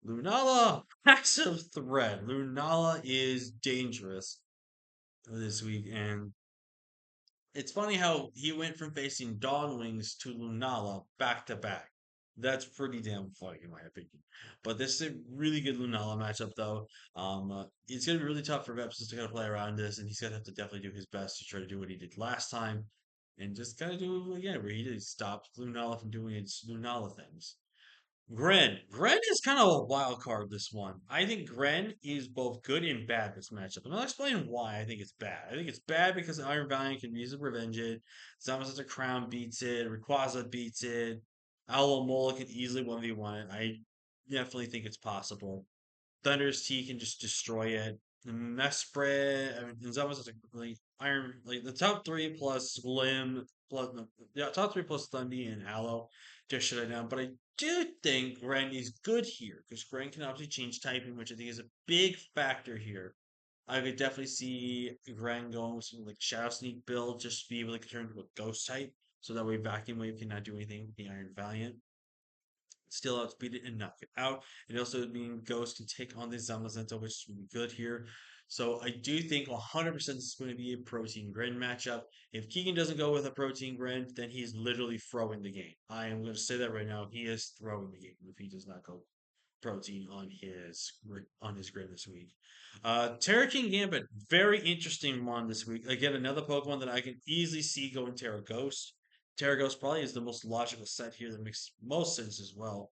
Lunala, massive threat. Lunala is dangerous this week, and it's funny how he went from facing Dawnwings to Lunala back to back. That's pretty damn funny, in my opinion. But this is a really good Lunala matchup, though. It's going to be really tough for Vepsis to kind of play around this, and he's going to have to definitely do his best to try to do what he did last time and just kind of do it again, where he did stop Lunala from doing its Lunala things. Gren. Gren is kind of a wild card, this one. I think Gren is both good and bad this matchup. And I'll explain why I think it's bad. I think it's bad because Iron Valiant can easily revenge it. Zamazenta Crown beats it. Rayquaza beats it. Alomola can easily 1v1 it. I definitely think it's possible. Thunder's T can just destroy it. Mesprit, I mean, Zama's like Iron, like the top three plus Limb, plus no, yeah, top three plus Thundy and Aloe just shut it down. But I do think Ren is good here because Ren can obviously change typing, which I think is a big factor here. I could definitely see Ren going with some like Shadow Sneak build just to be able to turn into a Ghost type, so that way Vacuum Wave cannot do anything with the Iron Valiant still outspeed it and knock it out. It also means Ghost can take on the Zamazenta, which is really good here. So I do think 100% this is going to be a Protein Gren matchup. If Keegan doesn't go with a Protein Gren, then he's literally throwing the game. I am going to say that right now. He is throwing the game if he does not go Protein on his grid this week. Terra King Gambit, very interesting one this week. Again, another Pokemon that I can easily see going Terra Ghost. Terra Ghost probably is the most logical set here that makes most sense as well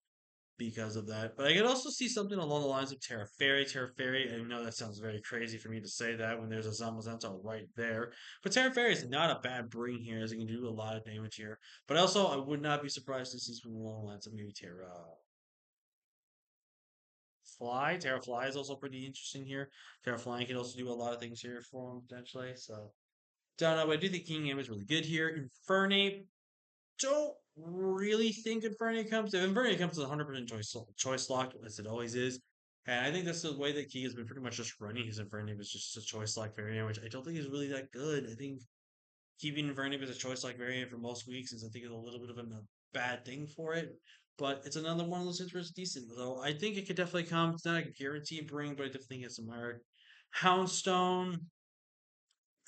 because of that. But I could also see something along the lines of Terra Fairy. Terra Fairy, I know that sounds very crazy for me to say that when there's a Zamazenta right there. But Terra Fairy is not a bad bring here, as it can do a lot of damage here. But also, I would not be surprised to see something along the lines of maybe Terra Fly. Terra Fly is also pretty interesting here. Terra Flying can also do a lot of things here for him, potentially. So, don't know, but I do think King Game is really good here. Infernape, don't really think Infernape comes. If Infernape comes with 100% choice lock, as it always is, and I think that's the way that Key has been pretty much just running his Infernape is just a choice lock variant, which I don't think is really that good. I think keeping Infernape as a choice lock variant for most weeks is, I think, is a little bit of a bad thing for it. but it's another one of those things where it's decent. Though I think it could definitely come. It's not a guaranteed bring, but I definitely think it's some merit. Houndstone,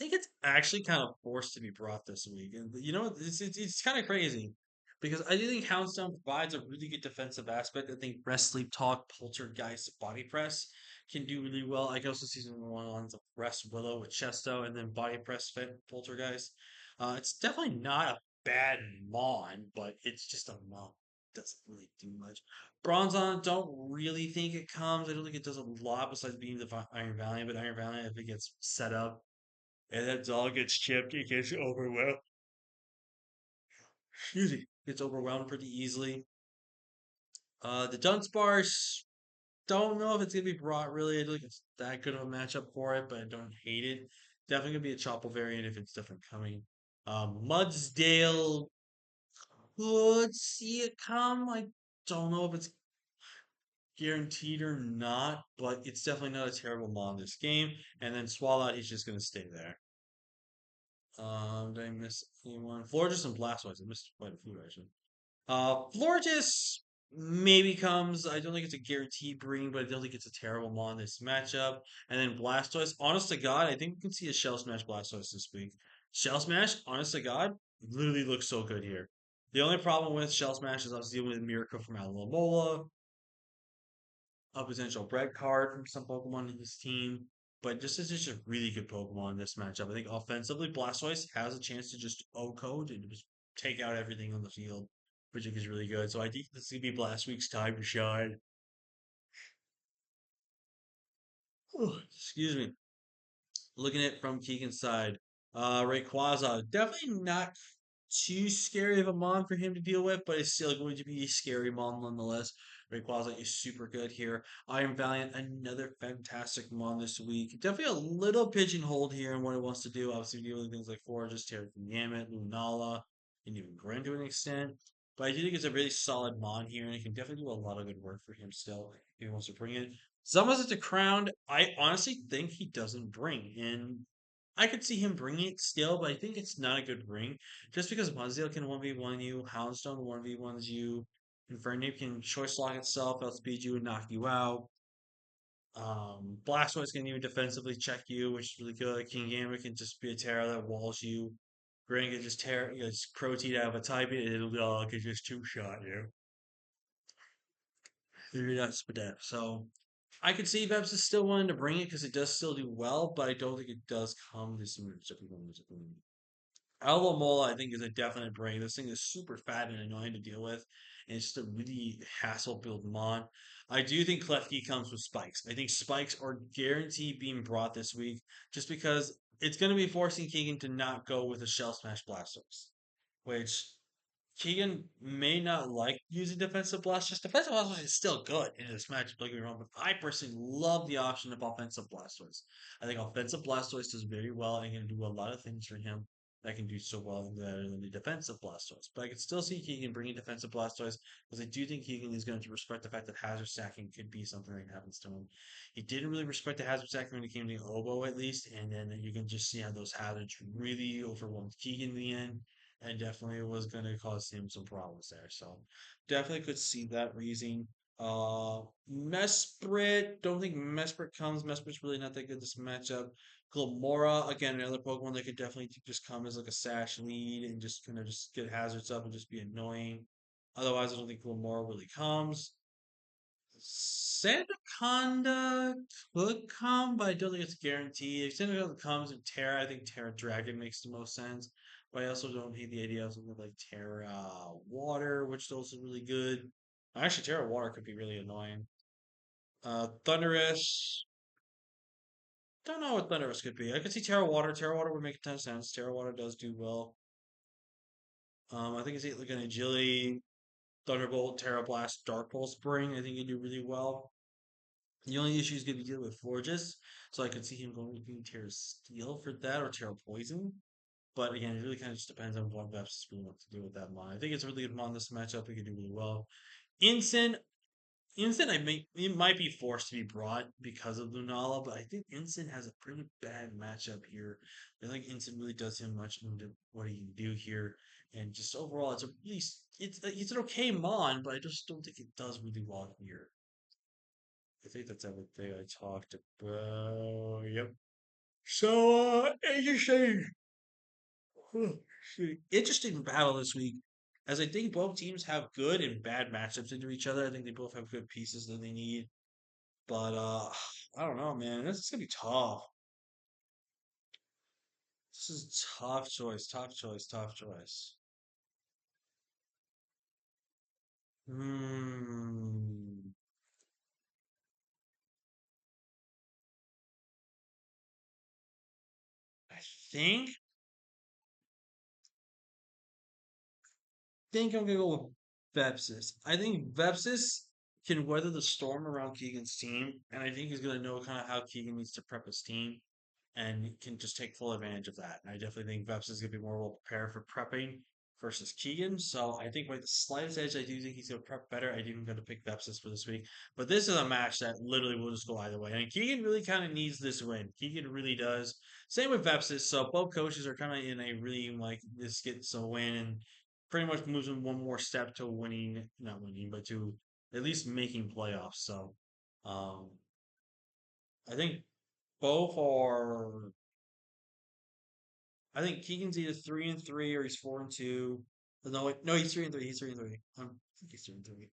think it's actually kind of forced to be brought this week. And you know, it's kind of crazy because I do think Houndstone provides a really good defensive aspect. I think Rest Sleep Talk, Poltergeist, Body Press can do really well. I can also see some one lines of Rest Willow with Chesto and then Body Press Fit Poltergeist. It's definitely not a bad Mon, but it's just a Mon. Doesn't really do much. Bronzon, don't really think it comes. I don't think it does a lot besides being the Iron Valiant, but Iron Valiant, if it gets set up and that dog gets chipped, it gets overwhelmed. Excuse me, gets overwhelmed pretty easily. The Dunsparce, don't know if it's gonna be brought really. I don't think it's that good of a matchup for it, but I don't hate it. Definitely gonna be a Chople variant if it's definitely coming. Mudsdale could see it come. I don't know if it's guaranteed or not, but it's definitely not a terrible mod in this game. And then Swallow, he's just gonna stay there. Did I miss anyone? Florges and Blastoise. I missed quite a few actually. Florges maybe comes. I don't think it's a guaranteed bring, but I don't think it's a terrible mon this matchup. And then Blastoise, honest to God, I think we can see a Shell Smash Blastoise this week. Shell Smash, honest to God, literally looks so good here. The only problem with Shell Smash is I was dealing with Miracle from Alomola, a potential bread card from some Pokemon in his team. But just as just a really good Pokemon in this matchup. I think offensively, Blastoise has a chance to just O-code and just take out everything on the field, which I think is really good. So I think this is gonna be Blast Week's time to shine. Excuse me. Looking at it from Keegan's side, Rayquaza definitely not too scary of a mon for him to deal with, but it's still going to be a scary mon nonetheless. Rayquaza is super good here. Iron Valiant, another fantastic mon this week. Definitely a little pigeonholed here in what it wants to do. Obviously, dealing with things like Forges, Terraform Gamut, Lunala, and even Grin to an extent. But I do think it's a really solid mon here, and it can definitely do a lot of good work for him still if he wants to bring it. Summons it to Crowned, I honestly think he doesn't bring. And I could see him bringing it still, but I think it's not a good bring. Just because Munsdale can 1v1 you, Houndstone 1v1s you, Infernape can choice lock itself, outspeed you, and knock you out. Blastoise can even defensively check you, which is really good. King Gambit can just be a terror that walls you. Granny can just tear, just protein out of a type it, and it'll can just two shot you. You're not Spadef. So I could see Veps is still wanting to bring it because it does still do well, but I don't think it does come to some Alomola, I think, is a definite bring. This thing is super fat and annoying to deal with, and it's just a really hassle build mon. I do think Klefki comes with spikes. I think spikes are guaranteed being brought this week just because it's going to be forcing Keegan to not go with a Shell Smash Blastoise, which Keegan may not like using defensive Blastoise. Defensive Blastoise is still good in this matchup, don't get me wrong, but I personally love the option of offensive Blastoise. I think offensive Blastoise does very well and can do a lot of things for him that can do so well better than the defensive Blastoise. But I can still see Keegan bringing defensive Blastoise because I do think Keegan is going to respect the fact that hazard stacking could be something that happens to him. He didn't really respect the hazard stacking when it came to Obo, at least, and then you can just see how those hazards really overwhelmed Keegan in the end and definitely was going to cause him some problems there. So definitely could see that reason. Mesprit, don't think Mesprit comes. Mesprit's really not that good this matchup. Glamora, again, another Pokemon that could definitely just come as like a sash lead and just kind of just get hazards up and just be annoying. Otherwise, I don't think Glamora really comes. Sandaconda could come, but I don't think it's guaranteed. If Sandaconda comes in Terra, I think Terra Dragon makes the most sense. But I also don't hate the idea of something like Terra Water, which is also really good. Actually, Terra Water could be really annoying. Thunderous. Don't know what Thunderous could be. I could see Terra Water. Terra Water would make a ton of sense. Terra Water does do well. I think it's like an Agility, Thunderbolt, Terra Blast, Dark Pulse Spring. I think you do really well. The only issue is going to be dealing with Forges, so I could see him going with Terra Steel for that or Terra Poison. But again, it really kind of just depends on what Veps really wants to do with that mon. I think it's a really good mon this matchup. He could do really well. Incin, Instant, I may it might be forced to be brought because of Lunala, but I think Instant has a pretty bad matchup here. I think Instant really does him much into what he can do here, and just overall, it's a really it's an okay Mon, but I just don't think it does really well here. I think that's everything I talked about. Yep. So, interesting, interesting battle this week, as I think both teams have good and bad matchups into each other. I think they both have good pieces that they need. But I don't know, man. This is gonna be tough. This is a tough choice, tough choice, tough choice. Hmm. I think I'm gonna go with Vepsis. I think Vepsis can weather the storm around Keegan's team, and I think he's gonna know kind of how Keegan needs to prep his team, and can just take full advantage of that. And I definitely think Vepsis is gonna be more well prepared for prepping versus Keegan. So I think by the slightest edge, I do think he's gonna prep better. I do think I'm gonna pick Vepsis for this week. But this is a match that literally will just go either way. And Keegan really kind of needs this win. Keegan really does. Same with Vepsis. So both coaches are kind of in a really like this gets a win and pretty much moves him one more step to winning, not winning, but to at least making playoffs. So um, I think both are. I think Keegan's either 3-3 or he's 4-2. No, wait, no, he's 3-3. He's 3-3. I think he's 3-3.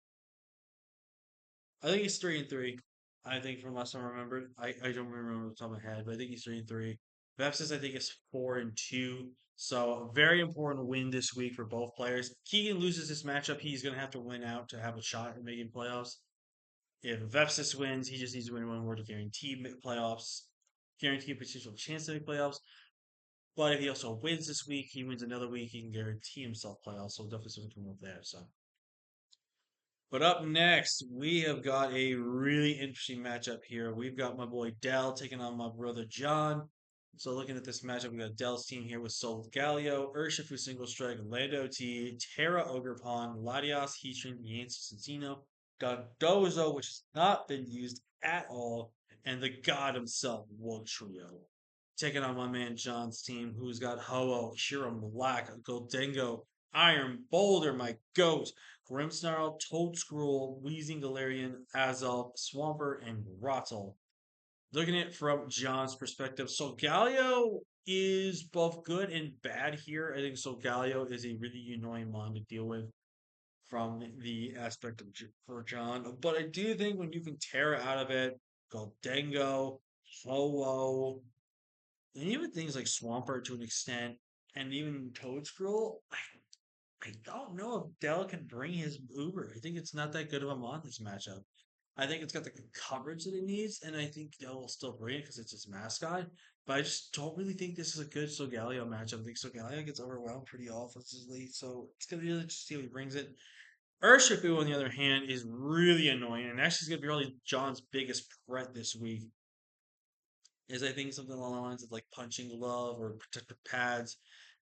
I think he's 3-3. I think from last time I remembered, I don't remember off the top of my head, but I think he's 3-3. Vepsis, I think, is 4-2. So a very important win this week for both players. Keegan loses this matchup, he's going to have to win out to have a shot at making playoffs. If Vepsis wins, he just needs to win one more to guarantee playoffs, guarantee a potential chance to make playoffs. But if he also wins this week, he wins another week, he can guarantee himself playoffs. So definitely something to come up there. So but up next, we have got a really interesting matchup here. We've got my boy Dell taking on my brother John. So looking at this matchup, we got Dell's team here with Sol Galio, Urshifu Single Strike, Lando T, Terra Ogerpon, Latias, Heatran, Yancey Centino, Dozo, which has not been used at all, and the god himself, Wood Trio. Taking on my man John's team, who's got Ho-Oh, Shiram Black, Goldengo, Iron Boulder, my goat, Grimmsnarl, Toadscruel, Wheezing Galarian, Azal, Swampert, and Rottle. Looking at it from John's perspective, Solgaleo is both good and bad here. I think Solgaleo is a really annoying mon to deal with from the aspect of for John. But I do think when you can tear out of it, Goldengo, Ho-Oh, and even things like Swampert to an extent, and even Toadscruel, I don't know if Dell can bring his Uber. I think it's not that good of a mon this matchup. I think it's got the coverage that it needs, and I think Dell will still bring it because it's his mascot. But I just don't really think this is a good Solgaleo matchup. I think Solgaleo gets overwhelmed pretty offensively, so it's gonna be really interesting see how he brings it. Urshifu, on the other hand, is really annoying, and actually is gonna be really John's biggest threat this week is I think something along the lines of like punching glove or protective pads.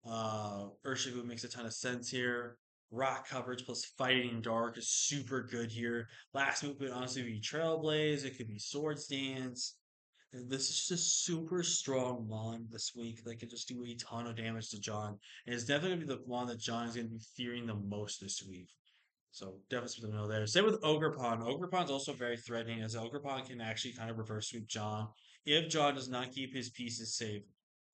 Urshifu makes a ton of sense here. Rock coverage plus fighting dark is super good here. Last move could honestly be Trailblaze. It could be Swords Dance. And this is just a super strong Mon this week that can just do a ton of damage to John. And it's definitely going to be the one that John is going to be fearing the most this week. So definitely something to know there. Same with Ogerpon. Ogerpon's also very threatening as Ogerpon can actually kind of reverse sweep John if John does not keep his pieces safe.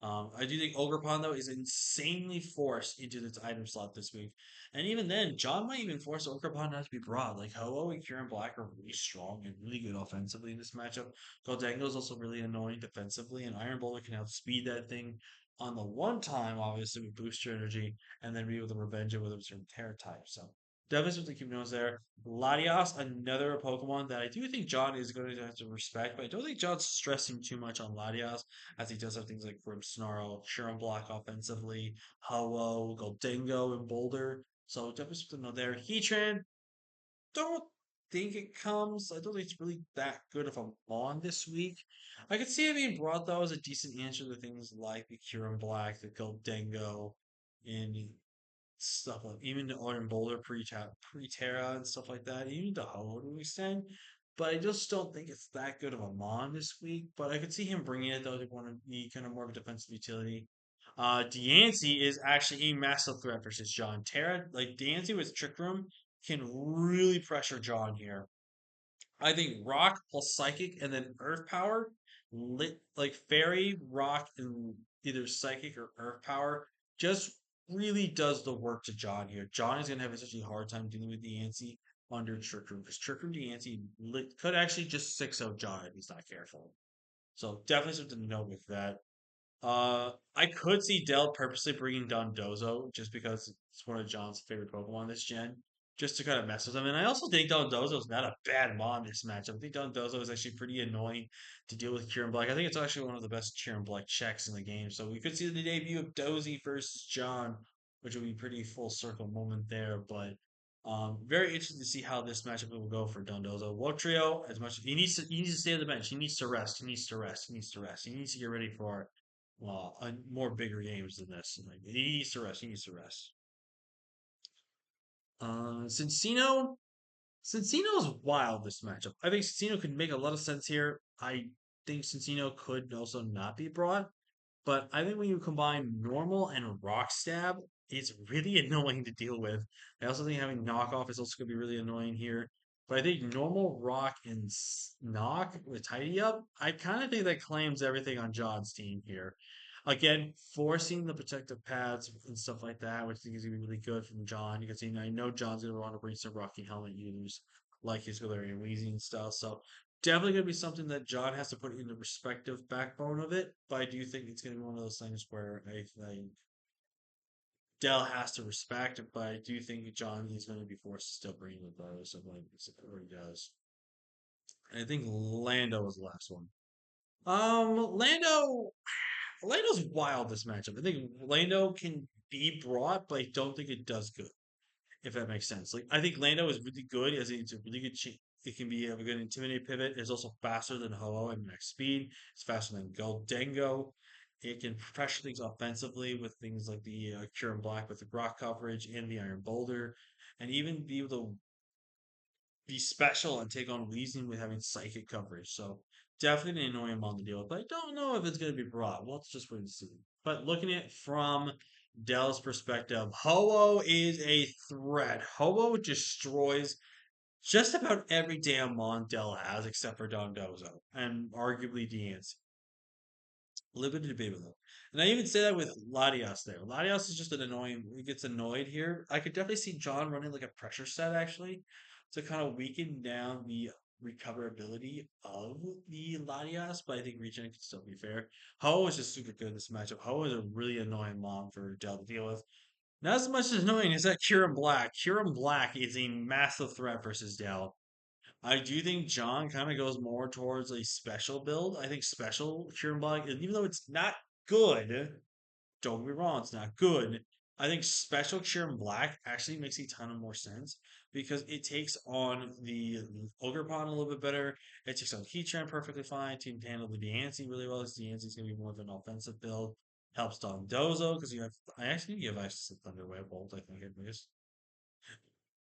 I do think Ogerpon though is insanely forced into this item slot this week, and even then, John might even force Ogerpon not to be broad. Like Ho-Oh and Kieran Black are really strong and really good offensively in this matchup. Goldango is also really annoying defensively, and Iron Boulder can outspeed that thing on the one time, obviously, with boost your energy, and then be able to revenge it with a certain terror type. So definitely something to keep notes there. Latias, another Pokemon that I do think John is going to have to respect, but I don't think John's stressing too much on Latias, as he does have things like Grimmsnarl, Sharon Block offensively, Ho-Oh, Goldingo, and Boulder. So definitely something to know there. Heatran, don't think it comes. I don't think it's really that good of a mon this week. I could see it being brought though as a decent answer to things like the Kieran Black, the Goldingo, and stuff like even the Iron Boulder pre-Terra and stuff like that, even the Ho to an extent. But I just don't think it's that good of a Mon this week. But I could see him bringing it though to want to be kind of more of a defensive utility. Diancie is actually a massive threat versus John. Terra, like Diancie with Trick Room, can really pressure John here. I think rock plus psychic and then earth power, lit like fairy, rock, and either psychic or earth power just really does the work to John here. John is gonna have such a hard time dealing with Yancey under Trick Room because Trick Room Yancey could actually just 6-0 John if he's not careful. So definitely something to note with that. I could see Dell purposely bringing down Dozo just because it's one of John's favorite Pokemon this gen, just to kind of mess with him. And I also think Don Dozo is not a bad mon this matchup. I think Don Dozo is actually pretty annoying to deal with Kieran Black. I think it's actually one of the best Kieran Black checks in the game. So we could see the debut of Dozy versus John, which would be pretty full circle moment there. But very interested to see how this matchup will go for Don Dozo. Trio, as much as he needs to stay on the bench. He needs to rest. He needs to rest. He needs to rest. He needs to get ready for more bigger games than this. Like he needs to rest. He needs to rest. Cincino. Cincino is wild this matchup. I think Cincino could make a lot of sense here. I think Cincino could also not be brought. But I think when you combine normal and rock stab, it's really annoying to deal with. I also think having knockoff is also going to be really annoying here. But I think normal rock and knock with tidy up, I kind of think that claims everything on John's team here. Again, forcing the protective pads and stuff like that, which I think is going to be really good from John. Because I know John's going to want to bring some Rocky Helmet users like his Galarian Weezy and stuff. So definitely going to be something that John has to put in the respective backbone of it. But I do think it's going to be one of those things where I think Dell has to respect it. But I do think John is going to be forced to still bring the those of like what he does. And I think Lando was the last one. Lando's wild this matchup. I think Lando can be brought, but I don't think it does good. If that makes sense. Like I think Lando is really good as it's a really good. It can be a good intimidate pivot. It's also faster than Ho-Oh at max speed. It's faster than Goldengo. It can pressure things offensively with things like the Cure and Black with the rock coverage and the Iron Boulder, and even be able to be special and take on Weezing with having psychic coverage. So definitely an annoying on the deal with. But I don't know if it's going to be brought. Well, let's just wait and see. But looking at it from Dell's perspective, Ho-Oh is a threat. Ho-Oh destroys just about every damn mon Dell has except for Dondozo and arguably Deans. Limited Babylon. And I even say that with Latias there. Latias is just an annoying, he gets annoyed here. I could definitely see John running like a pressure set actually to kind of weaken down the recoverability of the Latias, but I think regen can still be fair. Ho is just super good in this matchup. Ho is a really annoying mom for Dell to deal with. Not as much as annoying as that Kieran Black. Kieran Black is a massive threat versus Dell. I do think John kind of goes more towards a special build. I think special Kieran Black, even though it's not good, don't get me wrong, it's not good. I think special Kieran Black actually makes a ton of more sense because it takes on the Ogre Pond a little bit better. It takes on Heatran perfectly fine. Team handle the Deancey really well. Deancey's going to be more of an offensive build. Helps Don Dozo because you have, I actually think you have access to Thunderwave Bolt, I think it is.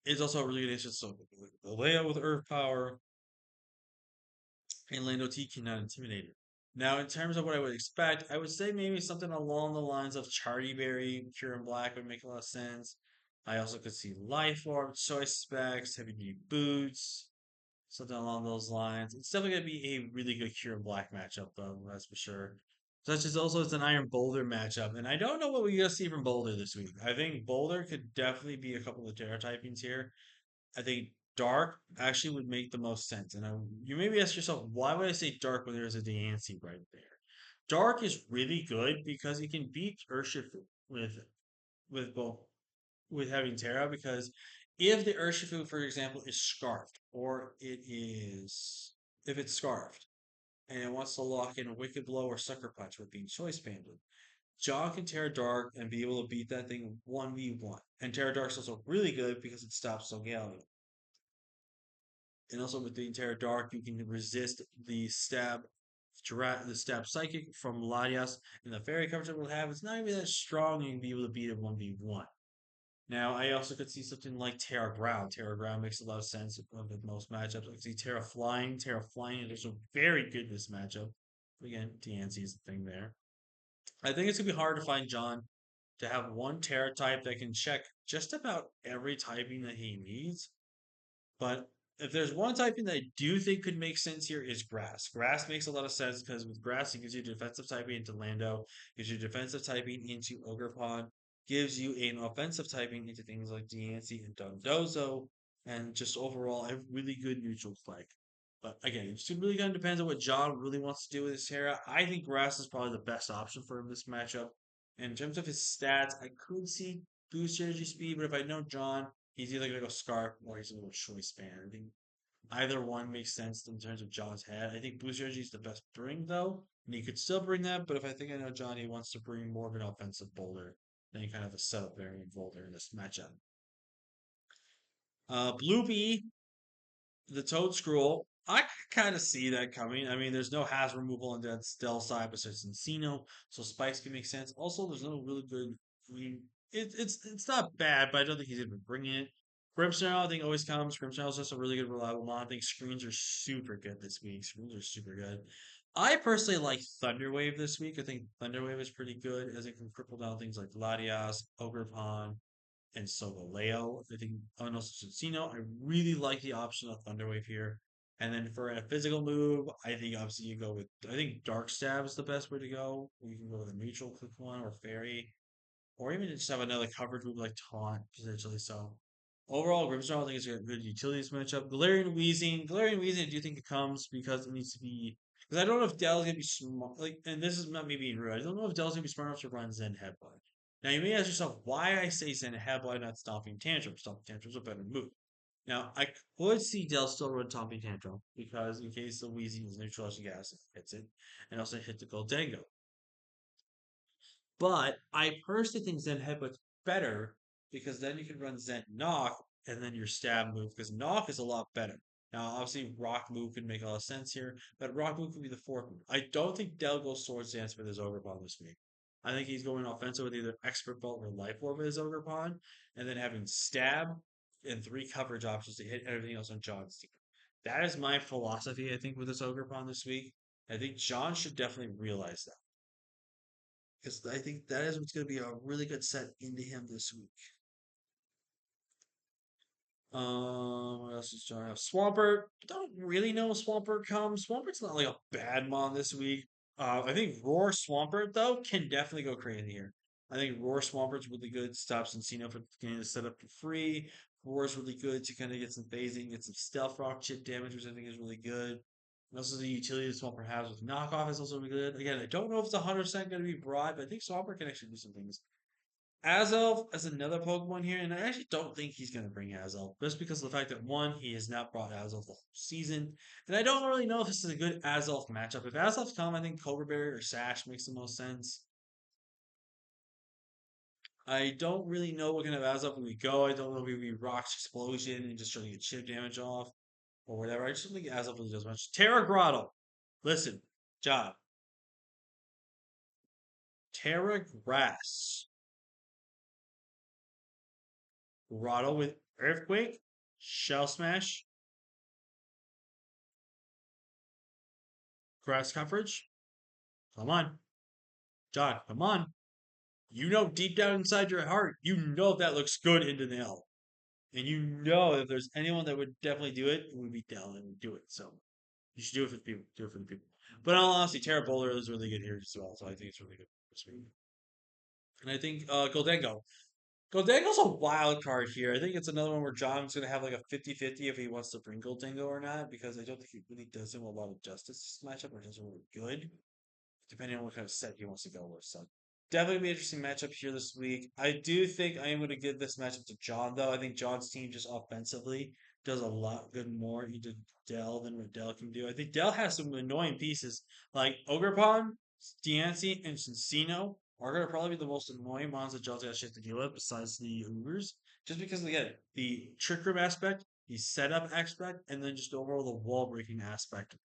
It's also a really good issue. So the layout with Earth Power, and Lando T cannot intimidate it. Now, in terms of what I would expect, I would say maybe something along the lines of Charty Berry, Pure and Black would make a lot of sense. I also could see Life Orb, Choice Specs, Heavy Duty Boots, something along those lines. It's definitely going to be a really good Pure and Black matchup, though, that's for sure. Such as also it's an Iron Boulder matchup, and I don't know what we're going to see from Boulder this week. I think Boulder could definitely be a couple of Terra typings here. I think dark actually would make the most sense. And you maybe ask yourself, why would I say dark when there's a Deancey right there? Dark is really good because you can beat Urshifu with both with having Terra because if the Urshifu, for example, is scarfed or it is if it's scarfed and it wants to lock in a Wicked Blow or Sucker Punch with being choice banded, John can Terra Dark and be able to beat that thing 1v1. And Terra Dark's also really good because it stops Solgaleo. And also with the entire dark, you can resist the the stab psychic from Latias, and the fairy coverage it will have. It's not even that strong. You can be able to beat it 1v1. Now, I also could see something like Terra Ground. Terra Ground makes a lot of sense with most matchups. I could see Terra Flying. Terra Flying is also very good in this matchup. Again, DNC is the thing there. I think it's gonna be hard to find John to have one Terra type that can check just about every typing that he needs. But if there's one typing that I do think could make sense here is grass. Grass makes a lot of sense because with grass, it gives you defensive typing into Lando, gives you defensive typing into Ogerpon, gives you an offensive typing into things like Diancie and Dondozo, and just overall a really good neutral flag. But again, it just really kind of depends on what John really wants to do with his Terra. I think grass is probably the best option for him this matchup. And in terms of his stats, I could see boost energy speed, but if I know John, he's either gonna go Scarf or he's gonna go Choice Band. I think either one makes sense in terms of John's head. I think Boost Energy is the best bring though, and he could still bring that. But if I think I know John, he wants to bring more of an offensive boulder than kind of a setup variant boulder in this matchup. Blue Bee, the Toad Scroll. I kind of see that coming. I mean, there's no Has removal on that Stealth side besides Encino, so Spikes can make sense. Also, there's no really good. I mean, it's not bad, but I don't think he's even bringing it. Grimmsnarl, I think always comes. Grimmsnarl is just a really good reliable mod. I think screens are super good this week. Screens are super good. I personally like Thunderwave this week. I think Thunderwave is pretty good as it can cripple down things like Latias, Ogrepon, and Solgaleo. I think, oh, and also Cincino. I really like the option of Thunderwave here. And then for a physical move, I think obviously you go with, I think Dark Stab is the best way to go. You can go with a neutral click one or Fairy, or even just have another coverage move like Taunt, potentially. So overall, Grimmsnarl I think is a good utilities matchup. Galarian Wheezing, I do think it comes because it needs to be, because I don't know if Dell's gonna be smart. Like, and this is not me being rude. I don't know if Dell's gonna be smart enough to run Zen Headbutt. Now you may ask yourself why I say Zen Headbutt, not Stomping Tantrum. Stomping Tantrum's a better move. Now I could see Dell still run Stomping Tantrum because in case the Wheezing is neutralizing gas, it hits it, and also hit the Goldango. But I personally think Zen Headbutt's better because then you can run Zen Knock and then your stab move because Knock is a lot better. Now, obviously, Rock move could make a lot of sense here, but Rock move could be the fourth move. I don't think Dell goes Swords Dance with his Ogre Pawn this week. I think he's going offensive with either Expert Bolt or Life Orb with his Ogre Pawn, and then having Stab and three coverage options to hit everything else on John's team. That is my philosophy, I think, with this Ogre Pawn this week. I think John should definitely realize that because I think that is what's going to be a really good set into him this week. What else does John have? Swampert. Don't really know if Swampert comes. Swampert's not like a bad mon this week. I think Roar Swampert though can definitely go crazy here. I think Roar Swampert's really good. Stops Encino from getting the setup for free. Roar's really good to kind of get some phasing, get some stealth rock chip damage, which I think is really good. And also the utility that Swampert has with knockoff is also really good. Again, I don't know if it's 100% going to be broad, but I think Swampert can actually do some things. Azelf as another Pokemon here, and I actually don't think he's going to bring Azelf, just because of the fact that one, he has not brought Azelf the whole season, and I don't really know if this is a good Azelf matchup. If Azelf's come, I think Cobra Berry or Sash makes the most sense. I don't really know what kind of Azelf we go. I don't know if it would be Rock's Explosion and just trying to get chip damage off or whatever. I just don't think Azelf really does much. Terra Grotto. Listen, John. Terra Grass. Grotto with Earthquake, Shell Smash, Grass Coverage. Come on, John, come on. You know deep down inside your heart, you know that looks good into the L. And you know if there's anyone that would definitely do it, it would be Dell and would do it. So you should do it for the people. Do it for the people. But in all honesty, Terra Bowler is really good here as well. So I think it's really good this week. And I think Goldango. Goldango's a wild card here. I think it's another one where John's going to have like a 50-50 if he wants to bring Goldango or not, because I don't think he really does him a lot of justice this matchup, or does him really good, depending on what kind of set he wants to go with. So definitely be an interesting matchup here this week. I do think I am going to give this matchup to John, though. I think John's team just offensively does a lot good more into Dell than what Dell can do. I think Dell has some annoying pieces like Ogrepon, Diancie, and Cincino are going to probably be the most annoying mons that John's got shit to deal with besides the Ubers. Just because, again, the trick room aspect, the setup aspect, and then just overall the wall breaking aspect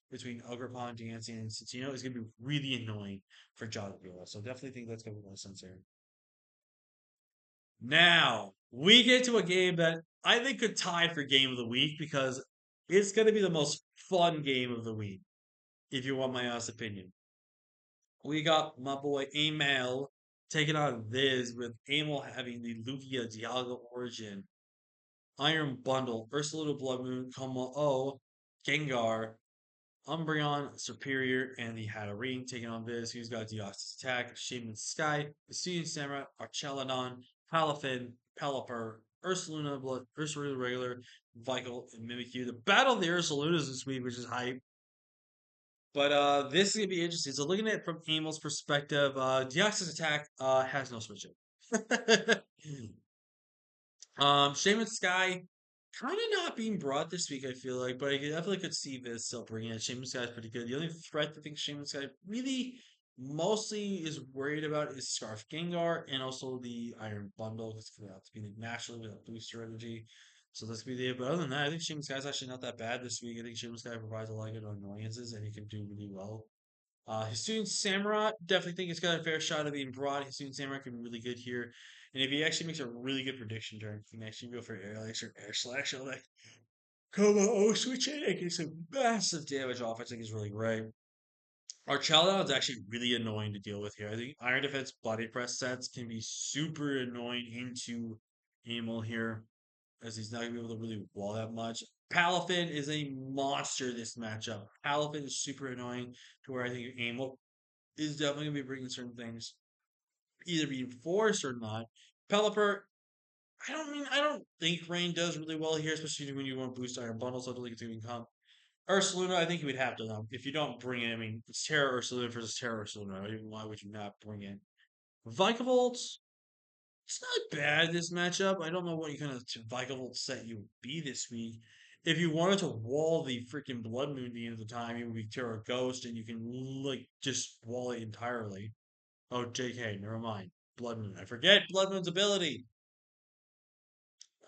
between Ogrepon, Dancing, and Centino is going to be really annoying for John to deal with. So definitely think that's going to be one sense here. Now we get to a game that I think could tie for game of the week because it's going to be the most fun game of the week, if you want my honest opinion. We got my boy Amel taking on Viz with Amel having the Lugia Dialga Origin, Iron Bundle, Ursaluna Blood Moon, Como O, Gengar, Umbreon, Superior, and the Hatterene taking on Viz, who's got Deoxys Attack, Shaman Sky, Hisuian Samurai, Archelodon, Palafin, Pelipper, Ursaluna Blood, Ursaluna Regular, Vital, and Mimikyu. The battle of the Ursalunas this week, which is hype. But this is gonna be interesting. So looking at it from Amel's perspective, Deoxys Attack has no switching. Shaman Sky kind of not being brought this week, I feel like, but I definitely could see this still bringing it. Shaman Sky is pretty good. The only threat I think Shaman Sky really mostly is worried about is Scarf Gengar and also the Iron Bundle. It's going to have to be naturally with a booster energy. So that's gonna be the. But other than that, I think Shaman Sky is actually not that bad this week. I think Shaman Sky provides a lot of good annoyances and he can do really well. His student Samurai, definitely think it's got a fair shot of being broad. His student Samurai can be really good here. And if he actually makes a really good prediction turn, he can actually go for air lash or air slash or like come on, switch it and get some massive damage off. I think is really great. Our Charladon is actually really annoying to deal with here. I think Iron Defense Body Press sets can be super annoying into Amel here, as he's not gonna be able to really wall that much. Palafin is a monster this matchup. Palafin is super annoying to where I think Amel is definitely gonna be bringing certain things either being forced or not. Pelipper, I don't think Rain does really well here, especially when you want to boost Iron Bundle, so I don't think it's even come. Ursaluna, I think you would have to know. If you don't bring it, I mean, it's Terra Ursaluna versus Terra Ursaluna. Right? Why would you not bring in Vikavolt? It's not bad this matchup. I don't know what kind of Vikavolt set you would be this week. If you wanted to wall the freaking Blood Moon the end of the time, it would be Terra Ghost, and you can like just wall it entirely. Oh, JK, never mind. Blood Moon. I forget Blood Moon's ability.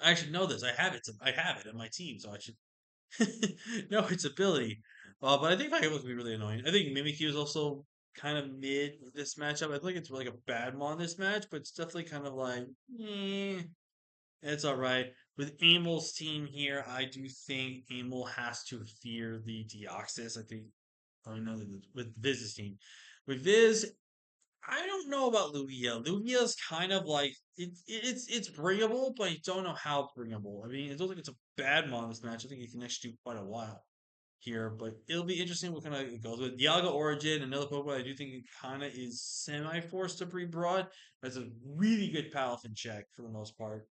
I should know this. I have it. I have it on my team, so I should know its ability. But I think Vagabond would be really annoying. I think Mimikyu is also kind of mid with this matchup. I think it's like a bad mon this match, but it's definitely kind of like, eh, it's all right. With Amel's team here, I do think Amel has to fear the Deoxys. I think, I know that with Viz's team. With Viz, I don't know about Lugia. Lugia's kind of like it's bringable, but I don't know how bringable. I mean, it looks like it's a bad mon this match. I think he can actually do quite a while here, but it'll be interesting what kind of it goes with. Dialga Origin, another Pokemon I do think it kind of is semi forced to be broad. But it's a really good Palafin check for the most part,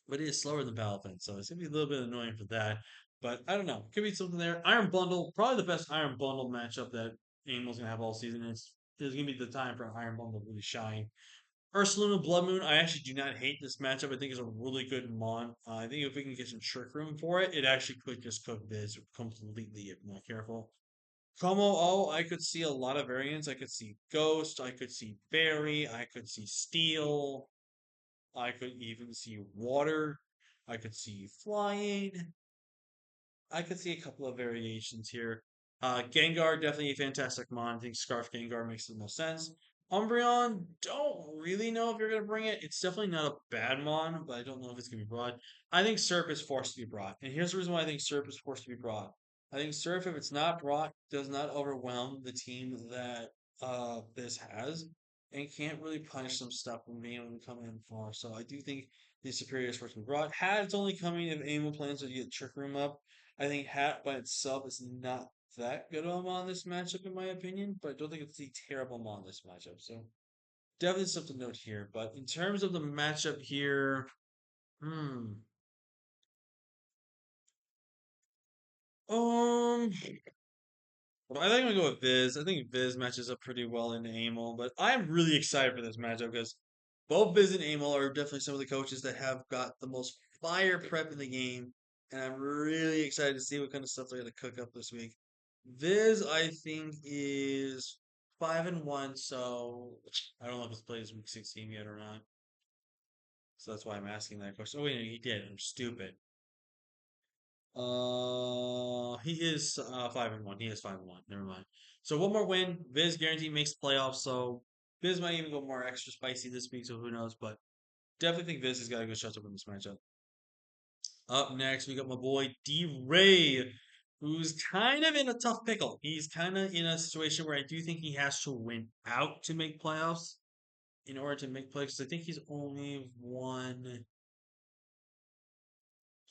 but it is slower than Palafin, so it's gonna be a little bit annoying for that. But I don't know, could be something there. Iron Bundle, probably the best Iron Bundle matchup that Animal's gonna have all season. It's gonna be the time for Iron Bundle to really shine. Ursaluna Blood Moon, I actually do not hate this matchup. I think it's a really good mon. I think if we can get some trick room for it, it actually could just cook Viz completely if not careful. Como O, I could see a lot of variants. I could see Ghost, I could see Fairy, I could see Steel, I could even see Water, I could see Flying. I could see a couple of variations here. Gengar, definitely a fantastic mon. I think Scarf Gengar makes the most sense. Umbreon, don't really know if you're going to bring it. It's definitely not a bad mon, but I don't know if it's going to be brought. I think Surf is forced to be brought. And here's the reason why I think Surf is forced to be brought. I think Surf, if it's not brought, does not overwhelm the team that this has and can't really punish some stuff when being able to come in far. So I do think the superior is forced to be brought. Had it's only coming if Aimel plans to get Trick Room up. I think Hat by itself is not that good of a mon this matchup, in my opinion, but I don't think it's a terrible mon this matchup. So definitely something to note here. But in terms of the matchup here, hmm. Um, well, I think I'm gonna go with Viz. I think Viz matches up pretty well in Amel, but I'm really excited for this matchup because both Viz and Amel are definitely some of the coaches that have got the most fire prep in the game, and I'm really excited to see what kind of stuff they're gonna cook up this week. Viz, I think, is 5-1, so I don't know if it's played his week 16 yet or not. So that's why I'm asking that question. Oh wait, no, he did. I'm stupid. He is 5-1. He is 5-1. Never mind. So one more win. Viz guaranteed makes the playoffs. So Biz might even go more extra spicy this week, so who knows? But definitely think Biz has got a good shot to win this matchup. Up next, we got my boy D Ray, who's kind of in a tough pickle. He's kind of in a situation where I do think he has to win out to make playoffs in order to make playoffs. I think he's only won. I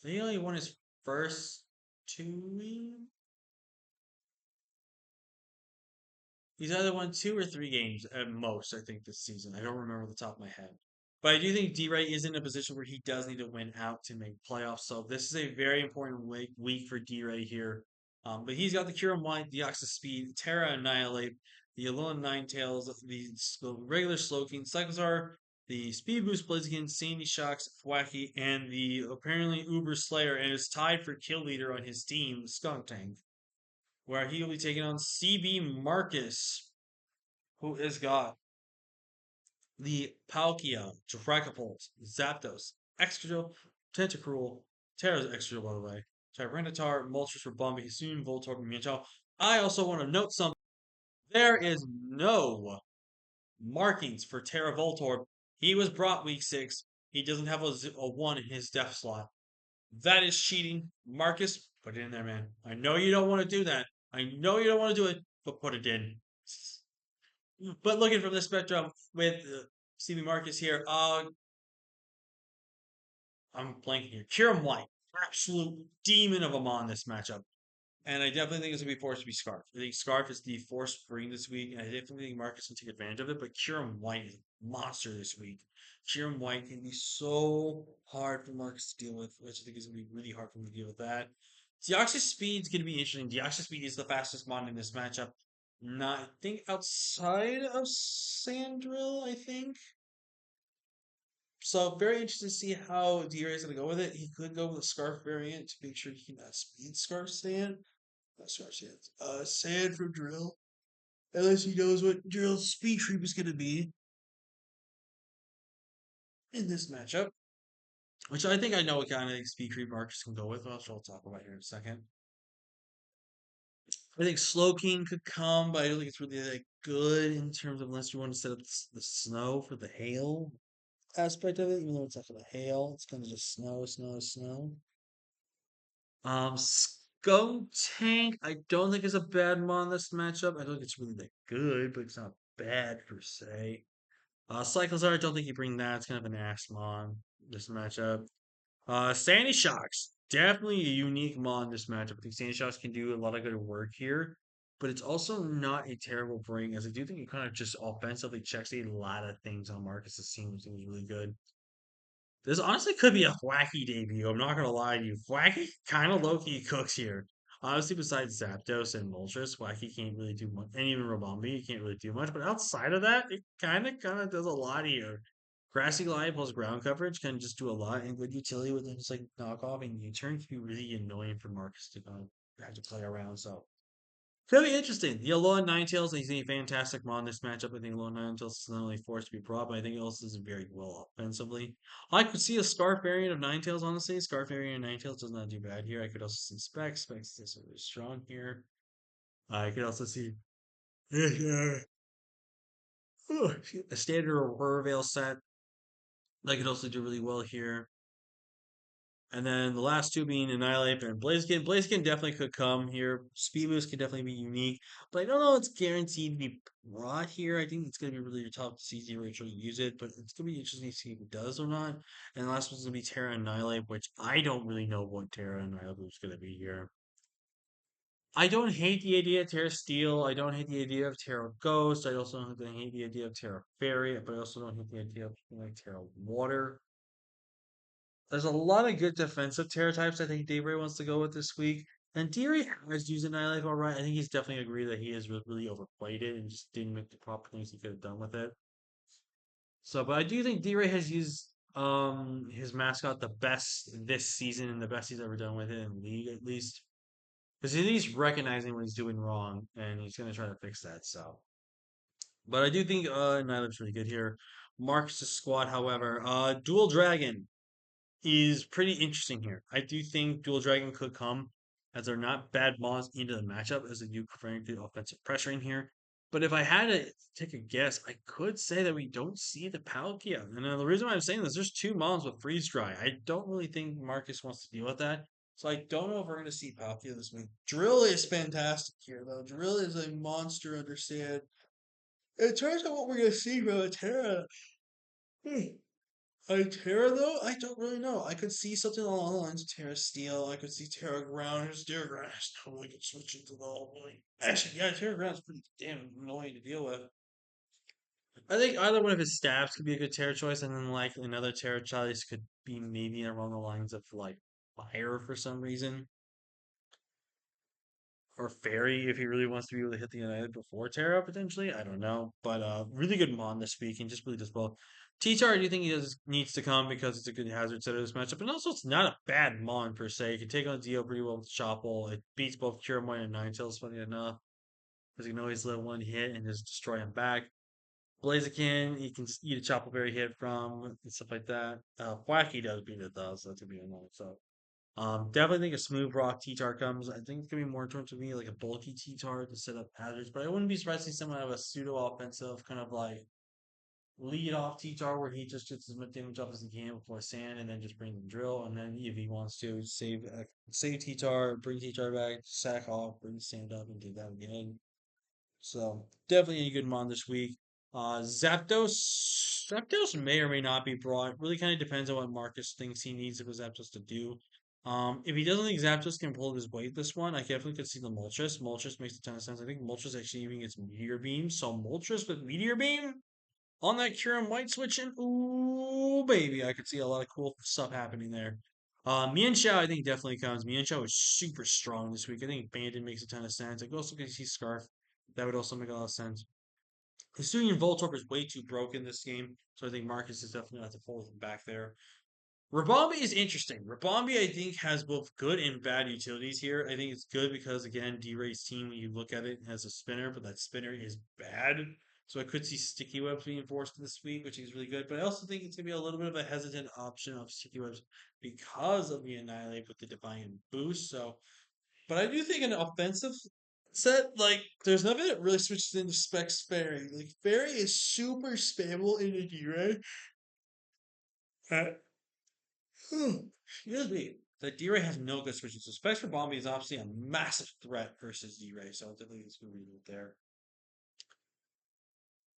think he only won his first two. He's either won 2 or 3 games at most, I think, this season. I don't remember the top of my head. But I do think D Ray is in a position where he does need to win out to make playoffs. So this is a very important week for D Ray here. But he's got the Cure White, the Oxus Speed, Terra Annihilate, the Alolan Ninetales, the regular Slowking, Cyclizar, the Speed Boost Blaziken, Sandy Shocks, Thwacky, and the apparently Uber Slayer, and is tied for kill leader on his team, Skunk Tank, where he will be taking on CB Marcus, who has got the Palkia, Dragapult, Zapdos, Excadrill, Tentacruel, Terra's Excadrill, by the way, Tyranitar, Moltres, Ribombee, Hisuian, Voltorb, and Mewtwo. I also want to note something. There is no markings for Terra Voltorb. He was brought week 6. He doesn't have a 1 in his depth slot. That is cheating. Marcus, put it in there, man. I know you don't want to do that. I know you don't want to do it, but put it in. But looking from the spectrum with CB Marcus here, I'm blanking here. Kieran White, absolute demon of a mon this matchup. And I definitely think it's going to be forced to be Scarf. I think Scarf is the force bring this week, and I definitely think Marcus can take advantage of it. But Kieran White is a monster this week. Kieran White can be so hard for Marcus to deal with, which I think is going to be really hard for him to deal with that. Deoxys Speed is going to be interesting. Deoxys Speed is the fastest mon in this matchup. Not, I think, outside of Sandrill, I think. So very interested to see how D-Ray is going to go with it. He could go with a Scarf variant to make sure he can speed Scarf stand. Not Scarf stand. Sand from Drill. Unless he knows what Drill's speed creep is going to be in this matchup. Which I think I know what kind of speed creep Marcus can go with, which I'll talk about here in a second. I think Slowking could come, but I don't think it's really that good in terms of unless you want to set up the snow for the hail aspect of it, even though it's not gonna hail, it's kind of just snow, snow, snow. Skunk Tank, I don't think is a bad mon in this matchup. I don't think it's really that good, but it's not bad per se. Cyclizar, I don't think you bring that. It's kind of an ass mon this matchup. Sandy Shocks, definitely a unique mon this matchup. I think Sandy Shocks can do a lot of good work here, but it's also not a terrible bring, as I do think it kind of just offensively checks a lot of things on Marcus's team, which is really good. This honestly could be a Thwacky debut. I'm not gonna lie to you. Thwacky kind of low key cooks here. Honestly, besides Zapdos and Moltres, Thwacky can't really do much, and even Ribombee, you can't really do much. But outside of that, it kind of does a lot here. Grassy Glide plus ground coverage can just do a lot, and good utility with just like knockoff and U-turn can be really annoying for Marcus to kind of have to play around. So could be interesting. The Alolan Ninetales, he's a fantastic mon in this matchup. I think Alolan Ninetales is not only forced to be brought, but I think it also is very well offensively. I could see a Scarf variant of Ninetales, honestly. Scarf variant of Ninetales does not do bad here. I could also see Specs. Specs is really strong here. I could also see a standard or Veil set. That could also do really well here. And then the last two being Annihilate and Blaziken. Blaziken definitely could come here. Speed Boost could definitely be unique, but I don't know it's guaranteed to be brought here. I think it's going to be really tough to see Zero actually use it, but it's going to be interesting to see if it does or not. And the last one's going to be Terra Annihilate, which I don't really know what Terra Annihilate is going to be here. I don't hate the idea of Terra Steel. I don't hate the idea of Terra Ghost. I also don't hate the idea of Terra Fairy, but I also don't hate the idea of like Terra Water. There's a lot of good defensive Terra types I think Daybray wants to go with this week. And Deary has used Annihilate all right. I think he's definitely agreed that he has really overplayed it and just didn't make the proper things he could have done with it. So, but I do think D-Ray has used his mascot the best this season and the best he's ever done with it in league at least. Because he's recognizing what he's doing wrong and he's gonna try to fix that. So, but I do think Annihilate's really good here. Marcus' squad, however, Dual Dragon is pretty interesting here. I do think Dual Dragon could come as they're not bad mons into the matchup as they do frankly offensive pressure in here. But if I had to take a guess, I could say that we don't see the Palkia. And the reason why I'm saying this, there's two Mons with freeze dry. I don't really think Marcus wants to deal with that. So I don't know if we're going to see Palkia this week. Drill is fantastic here, though. Drill is a monster, understand. In terms of what we're going to see from Terra, Terra, though, I don't really know. I could see something along the lines of Terra Steel. I could see Terra Ground. Terra Ground is totally could switch into the all really. Actually, yeah, Terra Ground is pretty damn annoying to deal with. I think either one of his stabs could be a good Terra choice, and then like another Terra choice could be maybe along the lines of like Fire for some reason. Or Fairy if he really wants to be able to hit the United before Terra potentially. I don't know, but really good Mon this week and just really does well. T-Tar, I do think he needs to come because it's a good hazard setter this matchup, and also it's not a bad Mon per se. You can take on Dio pretty well with Chopple. It beats both Curamoy and Ninetales, funny enough, because you can always let one hit and just destroy him back. Blaziken, you can eat a Chopple Berry hit from and stuff like that. Wacky does beat it though, so that's gonna be annoying. So definitely think a smooth rock T-Tar comes. I think it's gonna be more towards me like a bulky T-Tar to set up hazards, but I wouldn't be surprised to see someone have a pseudo offensive kind of like lead off T-Tar where he just gets as much damage off as he can before sand and then just bring the drill and then if he wants to save T-Tar, bring T-Tar back, sack off, bring sand up and do that again. So definitely a good mon this week. Zapdos may or may not be brought. Really kind of depends on what Marcus thinks he needs of his Zapdos to do. If he doesn't think Zapdos can pull his weight this one, I definitely could see the Moltres. Moltres makes a ton of sense. I think Moltres actually even gets Meteor Beam. So Moltres with Meteor Beam on that Kyurem White switching. Ooh, baby. I could see a lot of cool stuff happening there. Mian Xiao, I think definitely comes. Mian Xiao is super strong this week. I think Bandit makes a ton of sense. I could also see Scarf. That would also make a lot of sense. Hisuian Voltorb is way too broken this game, so I think Marcus is definitely going to have to pull him back there. Rabambi is interesting. Rabambi, I think, has both good and bad utilities here. I think it's good because, again, D-Ray's team, when you look at it, has a spinner, but that spinner is bad. So I could see Sticky Webs being forced this week, which is really good. But I also think it's going to be a little bit of a hesitant option of Sticky Webs because of the Annihilate with the Divine Boost. So, but I do think an offensive set, like, there's nothing that really switches into Specs Fairy. Like, Fairy is super spammable in a D-Ray. Excuse me. The D-Ray has no good switches. So Specs for Bombi is obviously a massive threat versus D-Ray, so I definitely think it's going to be there.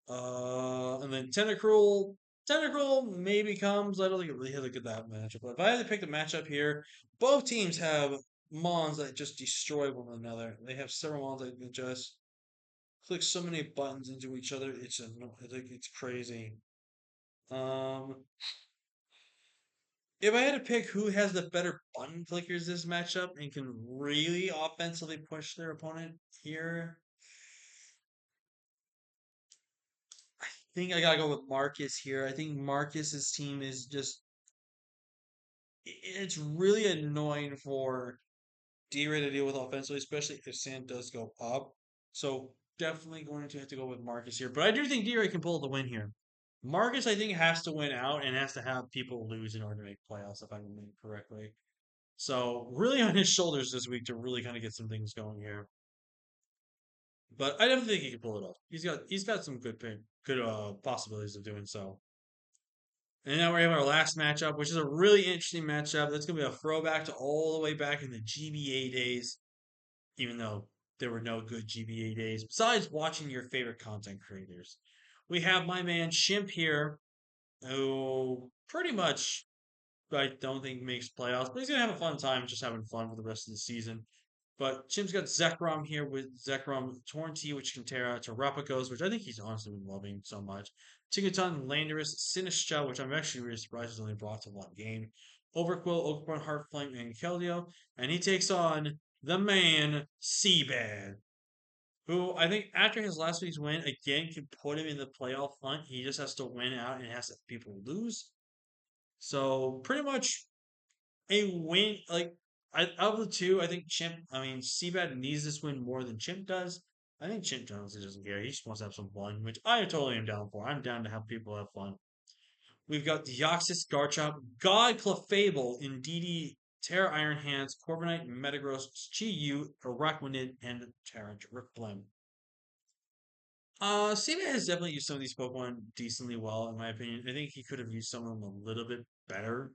And then Tentacruel. Tentacruel maybe comes. I don't think it really has a good that matchup. But if I had to pick the matchup here, both teams have Mons that just destroy one another. They have several Mons that can just click so many buttons into each other. It's crazy. Um, if I had to pick who has the better button clickers this matchup and can really offensively push their opponent here, I think I gotta go with Marcus here. I think Marcus's team is just it's really annoying for D-Ray to deal with offensively, especially if Sand does go up. So definitely going to have to go with Marcus here. But I do think D-Ray can pull the win here. Marcus, I think, has to win out and has to have people lose in order to make playoffs, if I remember correctly. So really on his shoulders this week to really kind of get some things going here. But I definitely think he can pull it off. He's got some good possibilities of doing so. And now we have our last matchup, which is a really interesting matchup. That's gonna be a throwback to all the way back in the GBA days, even though there were no good GBA days, besides watching your favorite content creators. We have my man Shimp here, who pretty much I don't think makes playoffs, but he's gonna have a fun time just having fun for the rest of the season. But Chim's got Zekrom here with Zekrom Torrenti, which can tear out to Replicos, which I think he's honestly been loving so much. Tinkaton, Landorus, Sinistcha, which I'm actually really surprised is only brought to one game. Overquill, Oakborn, Heartflame, and Keldeo. And he takes on the man, Seabad, who I think after his last week's win, again, can put him in the playoff hunt. He just has to win out and has to people lose. So pretty much a win. Like of the two, I think Seabad needs this win more than Chimp does. I think Chimp honestly doesn't care. He just wants to have some fun, which I totally am down for. I'm down to have people have fun. We've got Deoxys, Garchomp, God Clefable, Indeedee, Terra Iron Hands, Corviknight, Metagross, Chi-Yu, Araquanid, and Terra Drifblim. Seaman has definitely used some of these Pokemon decently well, in my opinion. I think he could have used some of them a little bit better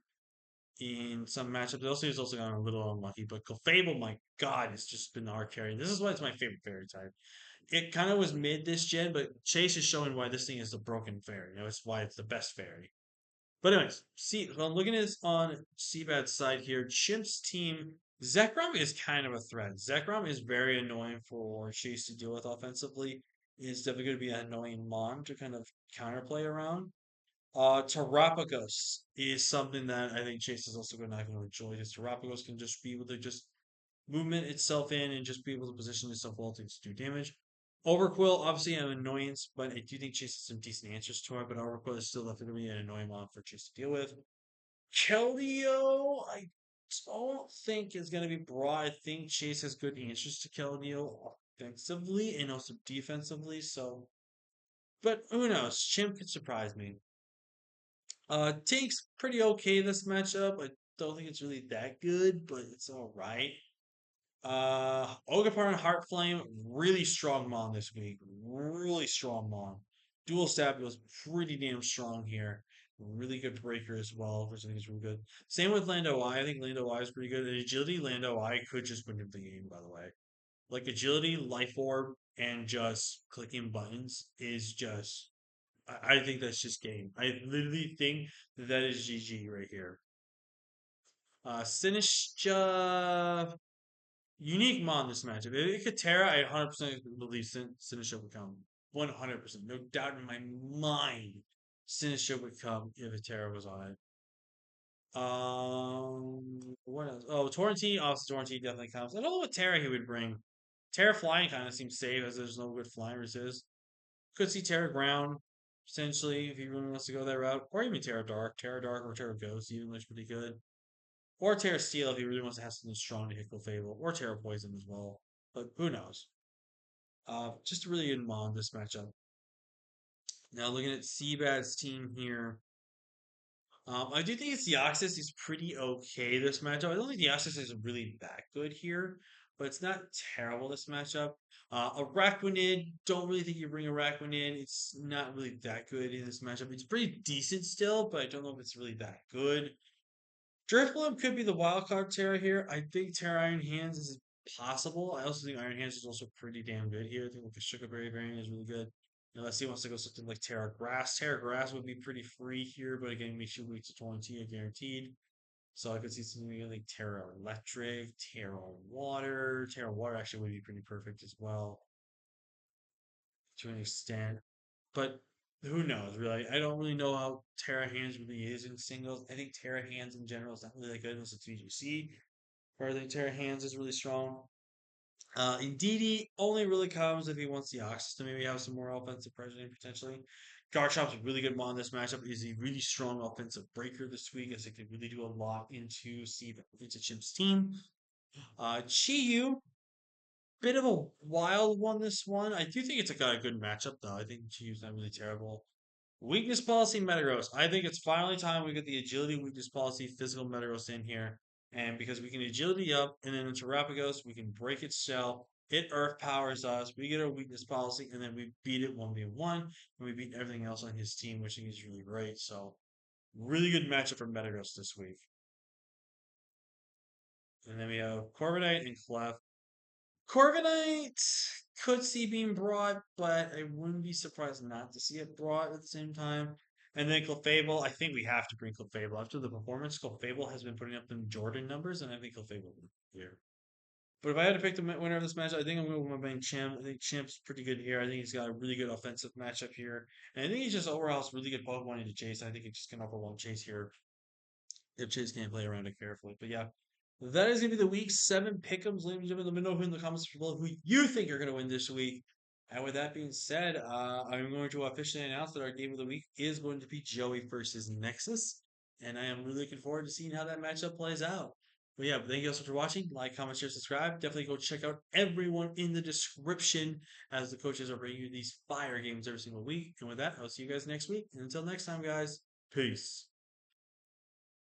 in some matchups. Also, he's also gotten a little unlucky. But Clefable, my God, it's just been our carry. This is why it's my favorite fairy type. It kind of was mid this gen, but Chase is showing why this thing is the broken fairy. It's why it's the best fairy. But anyways, see, well, looking at this on Seabad's side here, Chimp's team, Zekrom is kind of a threat. Zekrom is very annoying for Chase to deal with offensively. It's definitely going to be an annoying Mon to kind of counterplay around. Terapagos is something that I think Chase is also not going to enjoy. Because Terapagos can just be able to just movement itself in and just be able to position itself well to do damage. Overquill, obviously an annoyance, but I do think Chase has some decent answers to it, but Overquill is still definitely an annoying one for Chase to deal with. Keldeo, I don't think is going to be broad. I think Chase has good answers to Keldeo offensively and also defensively, so, but who knows? Chimp could surprise me. Tank's pretty okay this matchup. I don't think it's really that good, but it's all right. Ogerpon and Heart Flame, really strong Mon this week. Really strong Mon. Dual Stab was pretty damn strong here. Really good breaker as well, which I think is really good. Same with Lando Y. I think Lando Y is pretty good. And agility, Lando Y could just win the game, by the way. Like agility, life orb, and just clicking buttons is just I think that's just game. I literally think that is GG right here. Sinistra unique Mon this matchup. If it could Terra, I 100% believe Sinistra would come. 100%. No doubt in my mind, Sinistra would come if a Terra was on it. What else? Oh, Torrentine. Obviously, Torrentine definitely comes. I don't know what Terra he would bring. Terra Flying kind of seems safe as there's no good flying resist. Could see Terra Ground, potentially, if he really wants to go that route. Or even Terra Dark. Terra Dark or Terra Ghost even looks pretty good. Or Terra Steel if he really wants to have something strong to hit Fable. Or Terra Poison as well. But who knows? Just really good Mon this matchup. Now looking at Seabad's team here. I do think it's the Oxus is pretty okay this matchup. I don't think the Oxus is really that good here, but it's not terrible this matchup. Araquanid, don't really think you bring Araquanid. It's not really that good in this matchup. It's pretty decent still, but I don't know if it's really that good. Drifblim could be the wild card Terra here. I think Terra Iron Hands is possible. I also think Iron Hands is also pretty damn good here. I think like the Sugar Berry variant is really good. Unless he wants to go something like Terra Grass. Terra Grass would be pretty free here, but again, makes you weak to 20 guaranteed. So I could see something like Terra Electric, Terra Water. Terra Water actually would be pretty perfect as well to an extent. But who knows, really? I don't really know how Terra Hands really is in singles. I think Terra Hands in general is not really that good unless it's VGC. Or I think Terra Hands is really strong. Indeedee only really comes if he wants the Oxys to maybe have some more offensive pressure potentially. Garchomp's a really good mon this matchup. Is a really strong offensive breaker this week, as it can really do a lot into Chip's team. Chiyu, bit of a wild one this one. I do think it's got a good matchup though. I think Chiyu's not really terrible. Weakness policy Metagross. I think it's finally time we get the agility weakness policy physical Metagross in here. And because we can agility up and then into Rapagos, we can break its shell. It earth powers us. We get our weakness policy and then we beat it 1v1 and we beat everything else on his team, which I think is really great. So really good matchup for Metagross this week. And then we have Corviknight and Clef. Corviknight could see being brought, but I wouldn't be surprised not to see it brought at the same time. And then Clefable, I think we have to bring Clefable. After the performance, Clefable has been putting up them Jordan numbers, and I think Clefable will be here. But if I had to pick the winner of this match, I think I'm going with my main Champ. I think Champ's pretty good here. I think he's got a really good offensive matchup here. And I think he's just overall really good Pokemon to chase. I think he just can overwhelm Chase here if Chase can't play around it carefully. But yeah, that is going to be the week 7 pick'ems. Ladies and gentlemen, let me know in the comments below who you think are going to win this week. And with that being said, I'm going to officially announce that our game of the week is going to be Joey versus Nexus. And I am really looking forward to seeing how that matchup plays out. But yeah, thank you guys so much for watching. Like, comment, share, subscribe. Definitely go check out everyone in the description as the coaches are bringing you these fire games every single week. And with that, I'll see you guys next week. And until next time, guys, peace.